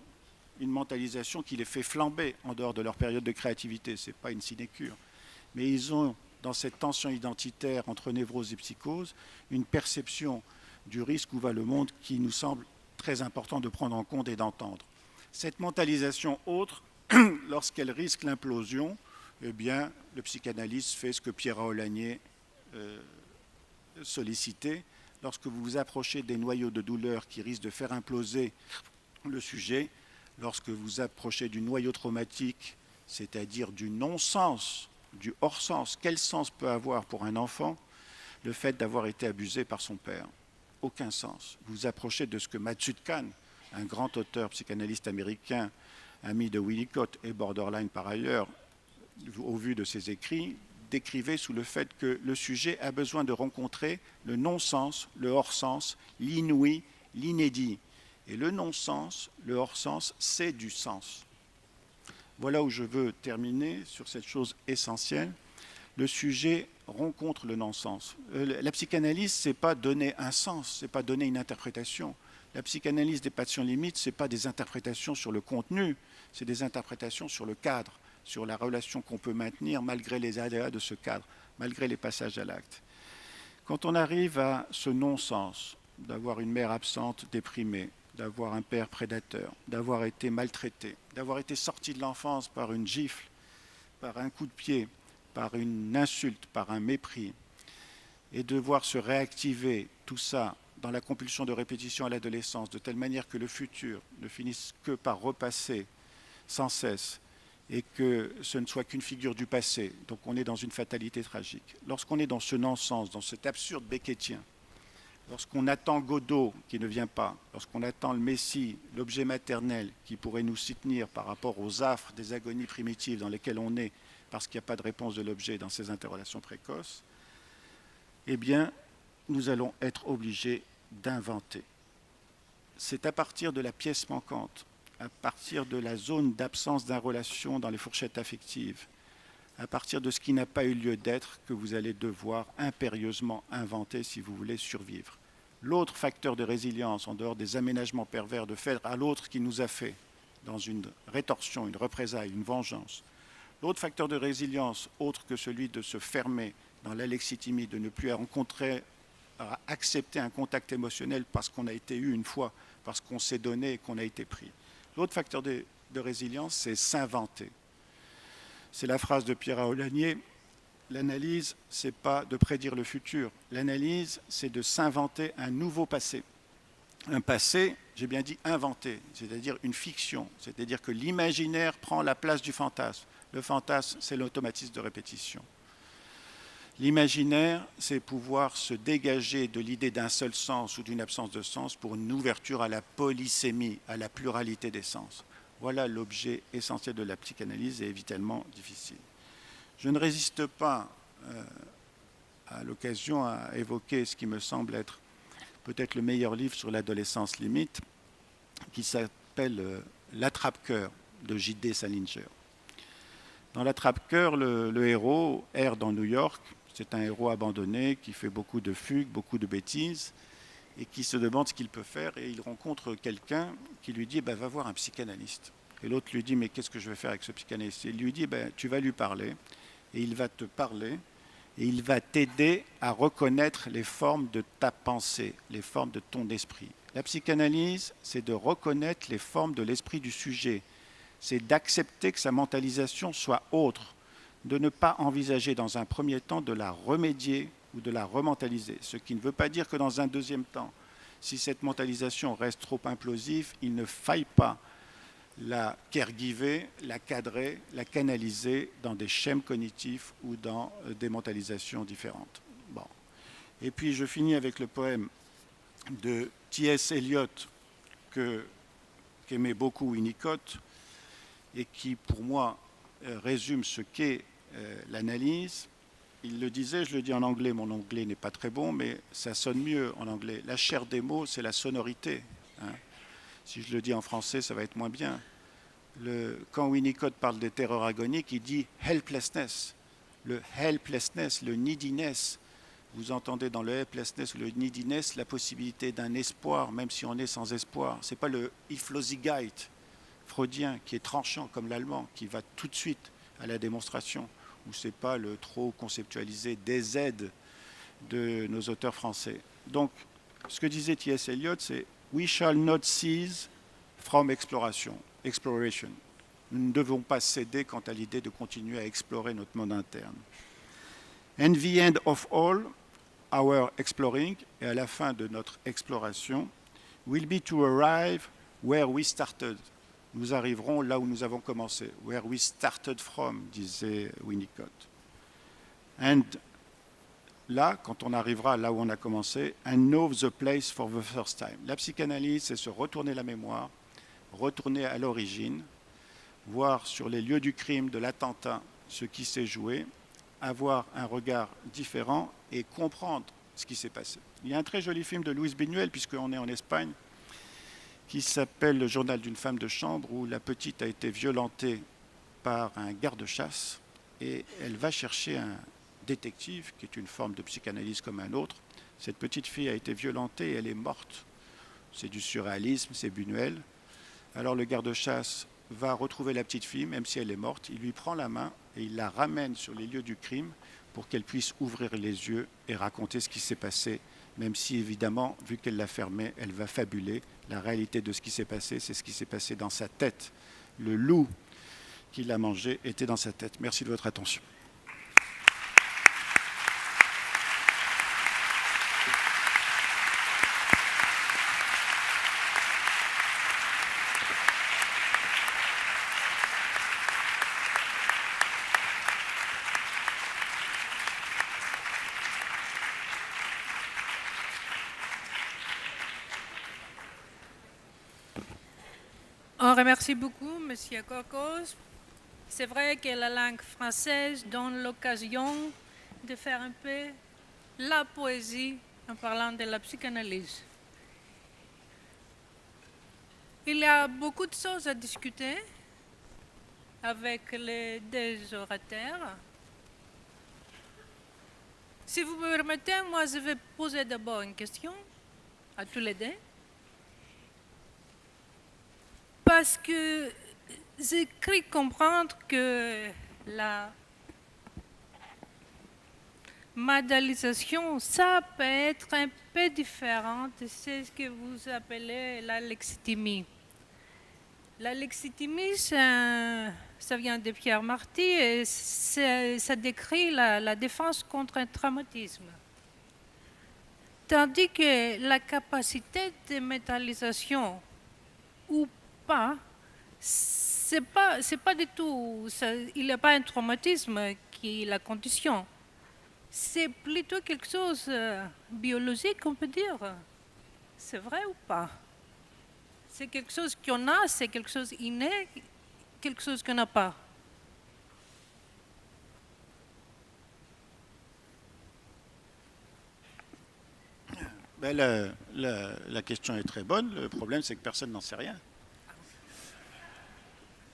une mentalisation qui les fait flamber en dehors de leur période de créativité. Ce n'est pas une sinécure. Mais ils ont, dans cette tension identitaire entre névrose et psychose, une perception du risque où va le monde qui nous semble très important de prendre en compte et d'entendre. Cette mentalisation autre, lorsqu'elle risque l'implosion, eh bien, le psychanalyste fait ce que Pierre Aulagnier sollicitait. Lorsque vous vous approchez des noyaux de douleur qui risquent de faire imploser le sujet, lorsque vous approchez du noyau traumatique, c'est-à-dire du non-sens, du hors-sens, quel sens peut avoir pour un enfant le fait d'avoir été abusé par son père? Aucun sens. Vous vous approchez de ce que Matthieu Kahn, un grand auteur psychanalyste américain, ami de Winnicott et borderline par ailleurs, au vu de ses écrits, décrivait sous le fait que le sujet a besoin de rencontrer le non-sens, le hors-sens, l'inouï, l'inédit. Et le non-sens, le hors-sens, c'est du sens. Voilà où je veux terminer sur cette chose essentielle. Le sujet rencontre le non-sens. La psychanalyse, ce n'est pas donner un sens, ce n'est pas donner une interprétation. La psychanalyse des passions limites, ce n'est pas des interprétations sur le contenu, c'est des interprétations sur le cadre, sur la relation qu'on peut maintenir malgré les aléas de ce cadre, malgré les passages à l'acte. Quand on arrive à ce non-sens, d'avoir une mère absente, déprimée, d'avoir un père prédateur, d'avoir été maltraité, d'avoir été sorti de l'enfance par une gifle, par un coup de pied, par une insulte, par un mépris, et de voir se réactiver tout ça dans la compulsion de répétition à l'adolescence, de telle manière que le futur ne finisse que par repasser sans cesse, et que ce ne soit qu'une figure du passé. Donc on est dans une fatalité tragique. Lorsqu'on est dans ce non-sens, dans cet absurde beckettien, lorsqu'on attend Godot qui ne vient pas, lorsqu'on attend le Messie, l'objet maternel qui pourrait nous soutenir par rapport aux affres des agonies primitives dans lesquelles on est, parce qu'il n'y a pas de réponse de l'objet dans ces interrelations précoces, eh bien, nous allons être obligés d'inventer. C'est à partir de la pièce manquante, à partir de la zone d'absence d'une relation dans les fourchettes affectives, à partir de ce qui n'a pas eu lieu d'être, que vous allez devoir impérieusement inventer si vous voulez survivre. L'autre facteur de résilience, en dehors des aménagements pervers de faire à l'autre qui nous a fait, dans une rétorsion, une représaille, une vengeance, l'autre facteur de résilience, autre que celui de se fermer dans l'alexie timide, de ne plus rencontrer, accepter un contact émotionnel parce qu'on a été eu une fois, parce qu'on s'est donné et qu'on a été pris. L'autre facteur de résilience, c'est s'inventer. C'est la phrase de Pierre Aulagnier, l'analyse, ce n'est pas de prédire le futur. L'analyse, c'est de s'inventer un nouveau passé. Un passé, j'ai bien dit inventé, c'est-à-dire une fiction, c'est-à-dire que l'imaginaire prend la place du fantasme. Le fantasme, c'est l'automatisme de répétition. L'imaginaire, c'est pouvoir se dégager de l'idée d'un seul sens ou d'une absence de sens pour une ouverture à la polysémie, à la pluralité des sens. Voilà l'objet essentiel de la psychanalyse et évidemment difficile. Je ne résiste pas à l'occasion à évoquer ce qui me semble être peut-être le meilleur livre sur l'adolescence limite, qui s'appelle L'attrape-cœur de J.D. Salinger. Dans L'attrape-cœur, le héros erre dans New York. C'est un héros abandonné qui fait beaucoup de fugues, beaucoup de bêtises et qui se demande ce qu'il peut faire. Et il rencontre quelqu'un qui lui dit va voir un psychanalyste. Et l'autre lui dit mais qu'est-ce que je vais faire avec ce psychanalyste? Et il lui dit tu vas lui parler et il va te parler et il va t'aider à reconnaître les formes de ta pensée, les formes de ton esprit. La psychanalyse, c'est de reconnaître les formes de l'esprit du sujet. C'est d'accepter que sa mentalisation soit autre, de ne pas envisager dans un premier temps de la remédier ou de la rementaliser. Ce qui ne veut pas dire que dans un deuxième temps, si cette mentalisation reste trop implosive, il ne faille pas la caregiver, la cadrer, la canaliser dans des schèmes cognitifs ou dans des mentalisations différentes. Bon. Et puis je finis avec le poème de T.S. Eliot qu'aimait beaucoup Winnicott et qui, pour moi, résume ce qu'est l'analyse. Il le disait, je le dis en anglais, mon anglais n'est pas très bon, mais ça sonne mieux en anglais. La chair des mots, c'est la sonorité. Hein. Si je le dis en français, ça va être moins bien. Quand Winnicott parle des terreurs agoniques, il dit helplessness. Le helplessness, le neediness. Vous entendez dans le helplessness ou le neediness la possibilité d'un espoir, même si on est sans espoir. Ce n'est pas le Hilflosigkeit freudien qui est tranchant comme l'allemand, qui va tout de suite à la démonstration, ou ce n'est pas le trop conceptualisé des aides de nos auteurs français. Donc, ce que disait T.S. Eliot, c'est « We shall not cease from exploration ». Nous ne devons pas céder quant à l'idée de continuer à explorer notre monde interne. And the end of all our exploring, et à la fin de notre exploration, will be to arrive where we started. Nous arriverons là où nous avons commencé. Where we started from, disait Winnicott. And là, quand on arrivera là où on a commencé, and know the place for the first time. La psychanalyse, c'est se retourner la mémoire, retourner à l'origine, voir sur les lieux du crime, de l'attentat, ce qui s'est joué, avoir un regard différent et comprendre ce qui s'est passé. Il y a un très joli film de Luis Buñuel, puisqu'on est en Espagne, qui s'appelle Le journal d'une femme de chambre, où la petite a été violentée par un garde-chasse et elle va chercher un détective, qui est une forme de psychanalyse comme un autre. Cette petite fille a été violentée et elle est morte. C'est du surréalisme, c'est Buñuel. Alors le garde-chasse va retrouver la petite fille, même si elle est morte. Il lui prend la main et il la ramène sur les lieux du crime pour qu'elle puisse ouvrir les yeux et raconter ce qui s'est passé, même si évidemment, vu qu'elle l'a fermé, elle va fabuler. La réalité de ce qui s'est passé, c'est ce qui s'est passé dans sa tête. Le loup qui l'a mangé était dans sa tête. Merci de votre attention. On remercie beaucoup M. Corcos. C'est vrai que la langue française donne l'occasion de faire un peu la poésie en parlant de la psychanalyse. Il y a beaucoup de choses à discuter avec les deux orateurs. Si vous me permettez, moi je vais poser d'abord une question à tous les deux. Parce que j'ai cru comprendre que la modélisation, ça peut être un peu différent de ce que vous appelez la lexitimie. La lexitimie, ça vient de Pierre Marty et ça décrit la défense contre un traumatisme. Tandis que la capacité de métallisation ou pas, c'est pas du tout, il n'y a pas un traumatisme qui est la condition. C'est plutôt quelque chose de biologique, on peut dire. C'est vrai ou pas? C'est quelque chose qu'on a, c'est quelque chose d'inné, quelque chose qu'on n'a pas. Ben, la question est très bonne. Le problème, c'est que personne n'en sait rien.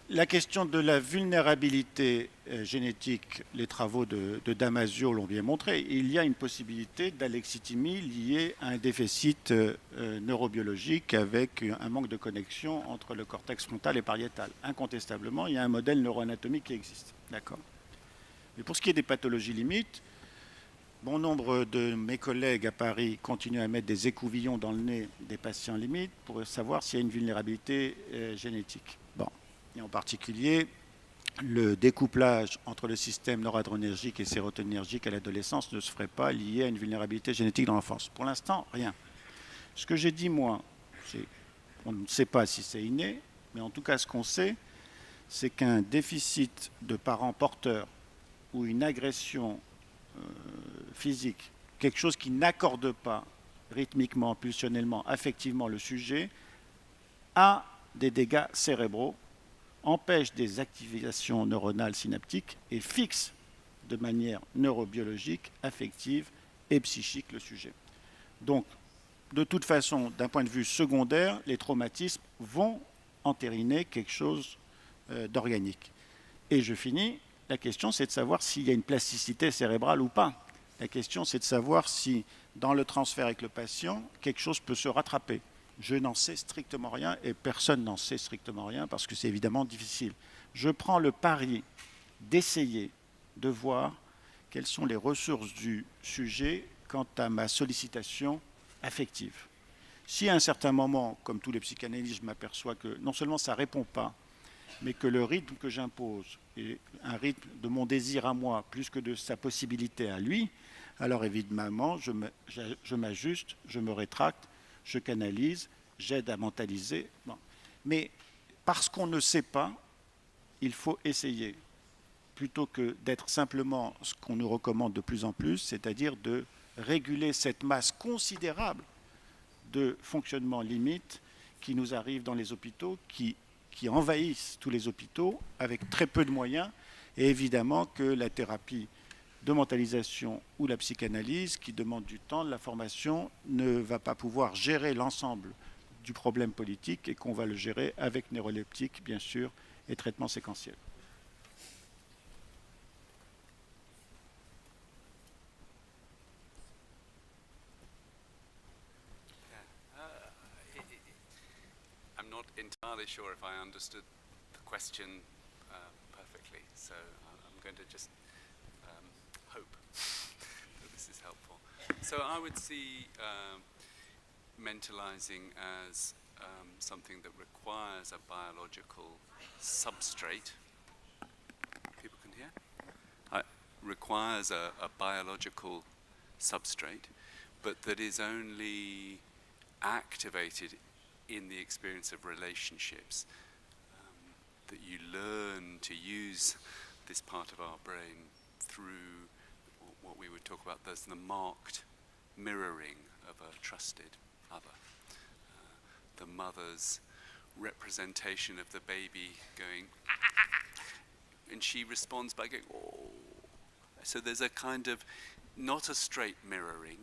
La question de la vulnérabilité génétique, les travaux de Damasio l'ont bien montré. Il y a une possibilité d'alexithymie liée à un déficit neurobiologique avec un manque de connexion entre le cortex frontal et pariétal. Incontestablement, il y a un modèle neuroanatomique qui existe. D'accord. Mais pour ce qui est des pathologies limites, bon nombre de mes collègues à Paris continuent à mettre des écouvillons dans le nez des patients limites pour savoir s'il y a une vulnérabilité génétique. Bon. Et en particulier, le découplage entre le système noradrénergique et sérotoninergique à l'adolescence ne se ferait pas lié à une vulnérabilité génétique dans l'enfance. Pour l'instant, rien. Ce que j'ai dit, moi, on ne sait pas si c'est inné, mais en tout cas, ce qu'on sait, c'est qu'un déficit de parents porteurs ou une agression physique, quelque chose qui n'accorde pas rythmiquement, pulsionnellement, affectivement le sujet, a des dégâts cérébraux, empêche des activations neuronales synaptiques et fixe de manière neurobiologique, affective et psychique le sujet. Donc, de toute façon, d'un point de vue secondaire, les traumatismes vont entériner quelque chose d'organique. Et je finis, la question c'est de savoir s'il y a une plasticité cérébrale ou pas. La question c'est de savoir si, dans le transfert avec le patient, quelque chose peut se rattraper. Je n'en sais strictement rien et personne n'en sait strictement rien parce que c'est évidemment difficile. Je prends le pari d'essayer de voir quelles sont les ressources du sujet quant à ma sollicitation affective. Si à un certain moment, comme tous les psychanalystes, je m'aperçois que non seulement ça ne répond pas, mais que le rythme que j'impose est un rythme de mon désir à moi plus que de sa possibilité à lui, alors évidemment, je m'ajuste, je me rétracte, je canalise, j'aide à mentaliser. Bon. Mais parce qu'on ne sait pas, il faut essayer, plutôt que d'être simplement ce qu'on nous recommande de plus en plus, c'est-à-dire de réguler cette masse considérable de fonctionnement limite qui nous arrive dans les hôpitaux, qui envahissent tous les hôpitaux avec très peu de moyens, et évidemment que la thérapie de mentalisation ou la psychanalyse, qui demande du temps, de la formation, ne va pas pouvoir gérer l'ensemble du problème politique et qu'on va le gérer avec neuroleptique, bien sûr, et traitement séquentiel. I'm not entirely sure if I understood the question perfectly, so I'm going to just hope that this is helpful. So I would see mentalizing as something that requires a biological substrate. People can hear? Requires a biological substrate, but that is only activated in the experience of relationships, that you learn to use this part of our brain through what we would talk about as the marked mirroring of a trusted other. The mother's representation of the baby going, and she responds by going, oh. So there's a kind of, not a straight mirroring,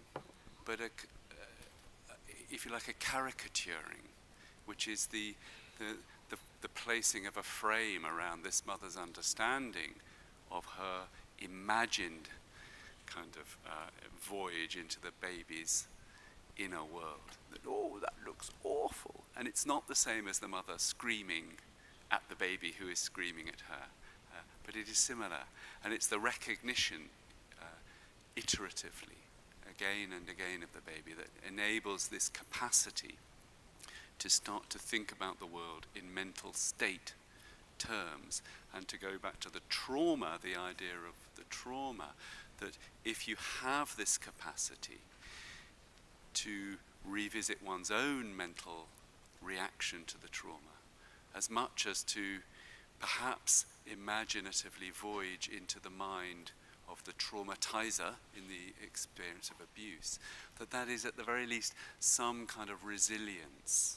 but if you like, a caricaturing, which is the placing of a frame around this mother's understanding of her imagined kind of voyage into the baby's inner world. That, oh, that looks awful. And it's not the same as the mother screaming at the baby who is screaming at her, but it is similar. And it's the recognition iteratively, again and again, of the baby that enables this capacity to start to think about the world in mental state terms, and to go back to the trauma, the idea of the trauma, that if you have this capacity to revisit one's own mental reaction to the trauma, as much as to perhaps imaginatively voyage into the mind of the traumatizer in the experience of abuse, that is at the very least some kind of resilience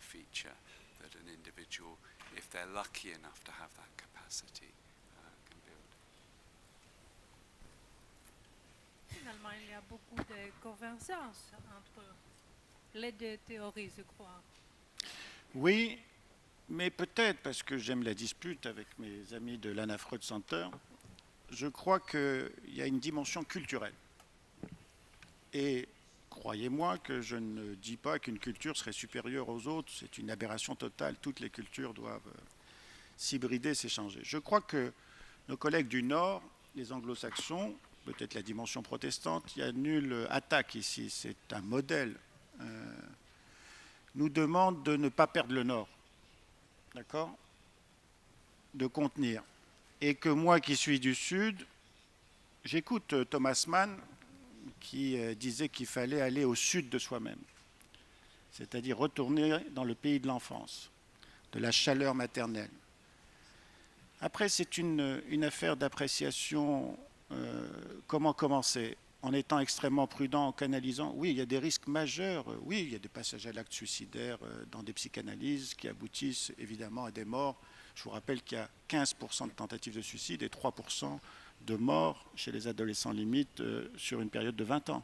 feature that an individual, if they're lucky enough to have that capacity, can build. Finalement, il y a beaucoup de convergence entre les deux théories, je crois. Oui, mais peut-être, parce que j'aime la dispute avec mes amis de l'Anna Freud Center, je crois qu'il y a une dimension culturelle. Et croyez-moi que je ne dis pas qu'une culture serait supérieure aux autres, c'est une aberration totale, toutes les cultures doivent s'hybrider, s'échanger. Je crois que nos collègues du Nord, les anglo-saxons, peut-être la dimension protestante, il n'y a nulle attaque ici, c'est un modèle, nous demandent de ne pas perdre le Nord, d'accord, de contenir. Et que moi qui suis du Sud, j'écoute Thomas Mann qui disait qu'il fallait aller au sud de soi-même, c'est-à-dire retourner dans le pays de l'enfance, de la chaleur maternelle. Après, c'est une affaire d'appréciation, comment commencer, en étant extrêmement prudent, en canalisant. Oui, il y a des risques majeurs, oui, il y a des passages à l'acte suicidaire dans des psychanalyses qui aboutissent évidemment à des morts. Je vous rappelle qu'il y a 15% de tentatives de suicide et 3% de morts chez les adolescents limites sur une période de 20 ans.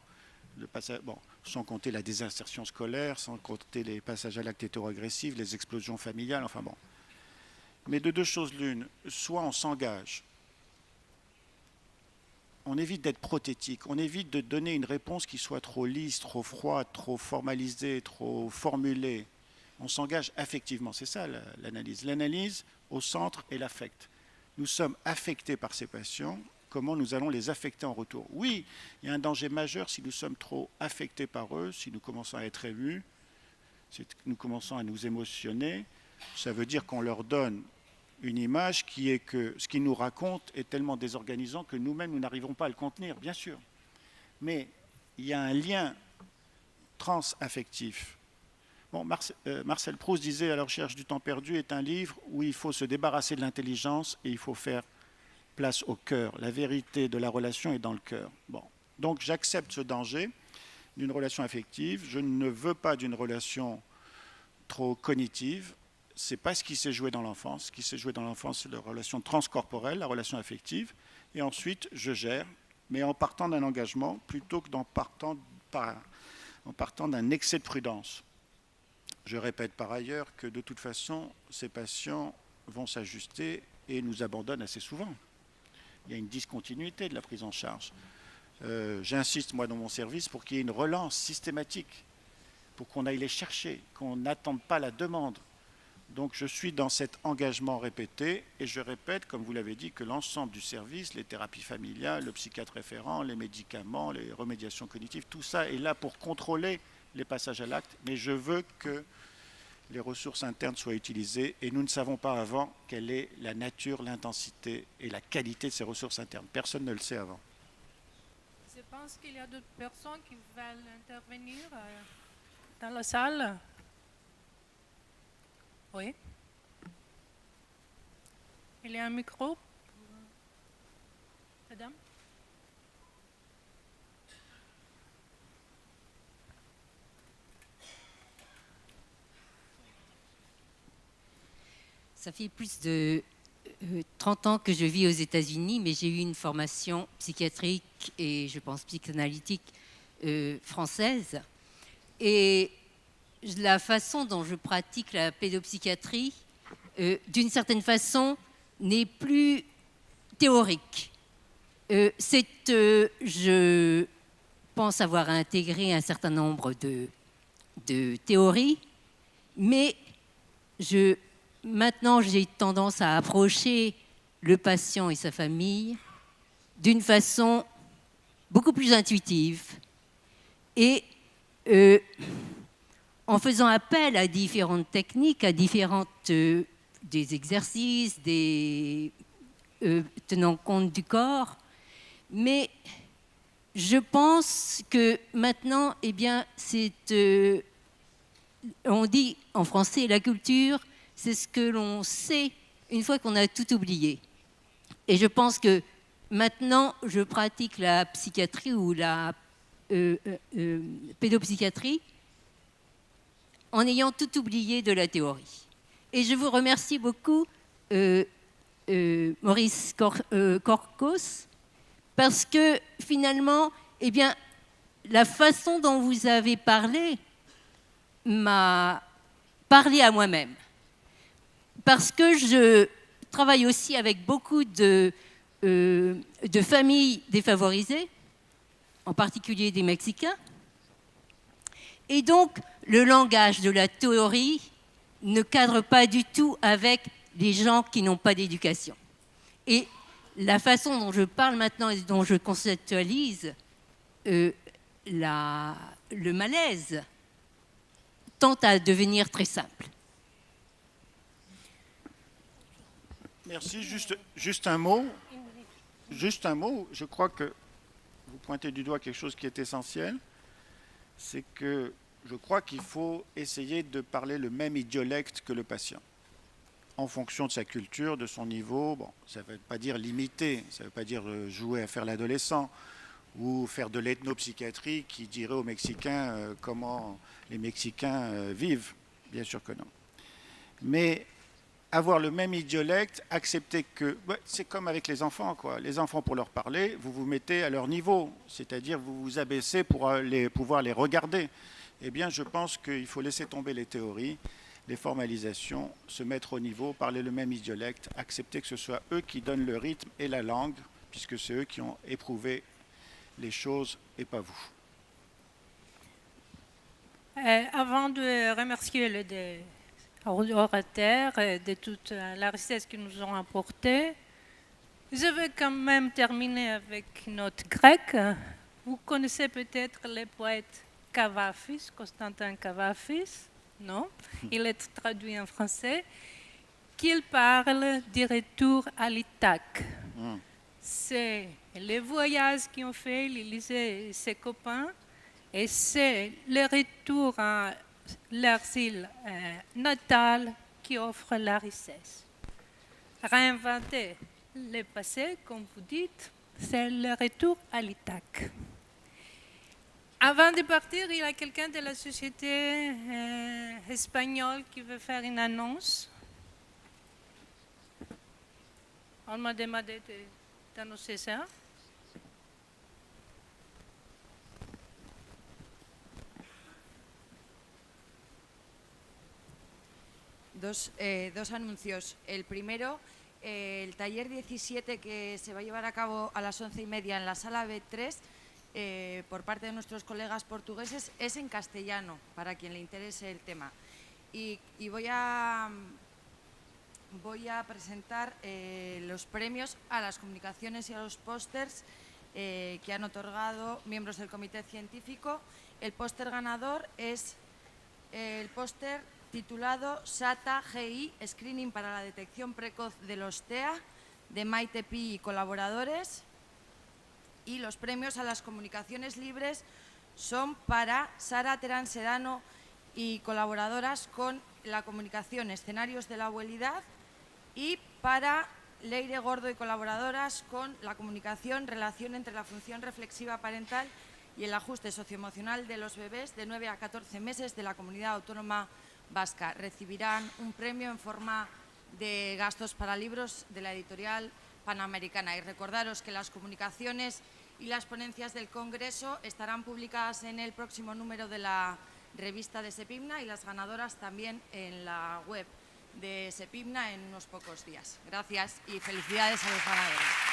Bon, sans compter la désinsertion scolaire, sans compter les passages à l'acte hétéroagressif, les explosions familiales, enfin bon. Mais de deux choses l'une, soit on s'engage, on évite d'être prothétique, on évite de donner une réponse qui soit trop lisse, trop froide, trop formalisée, trop formulée. On s'engage affectivement, c'est ça l'analyse. L'analyse au centre est l'affect. Nous sommes affectés par ces patients, comment nous allons les affecter en retour. Oui, il y a un danger majeur si nous sommes trop affectés par eux, si nous commençons à être émus, si nous commençons à nous émotionner. Ça veut dire qu'on leur donne une image qui est que ce qu'ils nous racontent est tellement désorganisant que nous-mêmes, nous n'arrivons pas à le contenir, bien sûr. Mais il y a un lien transaffectif. Bon, Marcel Proust disait « À la recherche du temps perdu » est un livre où il faut se débarrasser de l'intelligence et il faut faire place au cœur. La vérité de la relation est dans le cœur. Bon. Donc j'accepte ce danger d'une relation affective. Je ne veux pas d'une relation trop cognitive. Ce n'est pas ce qui s'est joué dans l'enfance. Ce qui s'est joué dans l'enfance, c'est la relation transcorporelle, la relation affective. Et ensuite, je gère, mais en partant d'un engagement plutôt que en partant d'un excès de prudence. Je répète par ailleurs que de toute façon, ces patients vont s'ajuster et nous abandonnent assez souvent. Il y a une discontinuité de la prise en charge. J'insiste, moi, dans mon service, pour qu'il y ait une relance systématique, pour qu'on aille les chercher, qu'on n'attende pas la demande. Donc je suis dans cet engagement répété et je répète, comme vous l'avez dit, que l'ensemble du service, les thérapies familiales, le psychiatre référent, les médicaments, les remédiations cognitives, tout ça est là pour contrôler les passages à l'acte, mais je veux que les ressources internes soient utilisées et nous ne savons pas avant quelle est la nature, l'intensité et la qualité de ces ressources internes. Personne ne le sait avant. Je pense qu'il y a d'autres personnes qui veulent intervenir dans la salle. Oui. Il y a un micro. Madame. Ça fait plus de 30 ans que je vis aux États-Unis, mais j'ai eu une formation psychiatrique et je pense psychanalytique française. Et la façon dont je pratique la pédopsychiatrie, d'une certaine façon, n'est plus théorique. Je pense avoir intégré un certain nombre de théories, mais maintenant, j'ai tendance à approcher le patient et sa famille d'une façon beaucoup plus intuitive et en faisant appel à différentes techniques, à des exercices, tenant compte du corps. Mais je pense que maintenant, eh bien, on dit en français, la culture, c'est ce que l'on sait une fois qu'on a tout oublié. Et je pense que maintenant, je pratique la psychiatrie ou la pédopsychiatrie en ayant tout oublié de la théorie. Et je vous remercie beaucoup, Maurice Korkos, parce que finalement, eh bien, la façon dont vous avez parlé m'a parlé à moi-même. Parce que je travaille aussi avec beaucoup de familles défavorisées, en particulier des Mexicains. Et donc, le langage de la théorie ne cadre pas du tout avec les gens qui n'ont pas d'éducation. Et la façon dont je parle maintenant et dont je conceptualise le malaise tend à devenir très simple. Merci. Juste un mot. Juste un mot. Je crois que vous pointez du doigt quelque chose qui est essentiel. C'est que je crois qu'il faut essayer de parler le même idiolecte que le patient, en fonction de sa culture, de son niveau. Bon, ça ne veut pas dire limiter, ça ne veut pas dire jouer à faire l'adolescent ou faire de l'ethnopsychiatrie qui dirait aux Mexicains comment les Mexicains vivent. Bien sûr que non. Mais avoir le même idiolecte, accepter que... Ouais, c'est comme avec les enfants, quoi. Les enfants, pour leur parler, vous vous mettez à leur niveau, c'est-à-dire vous vous abaissez pour pouvoir les regarder. Eh bien, je pense qu'il faut laisser tomber les théories, les formalisations, se mettre au niveau, parler le même idiolecte, accepter que ce soit eux qui donnent le rythme et la langue, puisque c'est eux qui ont éprouvé les choses et pas vous. Avant de remercier les orateurs de toute la richesse qu'ils nous ont apportée, Je vais quand même terminer avec une note grecque. Vous connaissez peut-être le poète Kavafis, Constantin Kavafis, non? Il est traduit en français, qu'il parle du retour à l'Ithaque. C'est les voyages qu'ils ont fait, l'Élysée et ses copains, et c'est le retour à leur île natale qui offre la richesse. Réinventer le passé, comme vous dites, c'est le retour à l'Ithaque. Avant de partir, il y a quelqu'un de la société espagnole qui veut faire une annonce. On m'a demandé d'annoncer ça. Dos anuncios. El primero, el taller 17 que se va a llevar a cabo a las 11:30 en la sala B3 por parte de nuestros colegas portugueses es en castellano, para quien le interese el tema. Y voy a presentar los premios a las comunicaciones y a los pósters que han otorgado miembros del comité científico. El póster ganador es el póster titulado SATA GI Screening para la detección precoz de los TEA de Maite Pi y colaboradores. Y los premios a las comunicaciones libres son para Sara Terán Sedano y colaboradoras con la comunicación Escenarios de la Abuelidad, y para Leire Gordo y colaboradoras con la comunicación Relación entre la función reflexiva parental y el ajuste socioemocional de los bebés de 9 a 14 meses de la Comunidad Autónoma Vasca. Recibirán un premio en forma de gastos para libros de la editorial Panamericana. Y recordaros que las comunicaciones y las ponencias del Congreso estarán publicadas en el próximo número de la revista de SEPIMNA y las ganadoras también en la web de SEPIMNA en unos pocos días. Gracias y felicidades a los ganadores.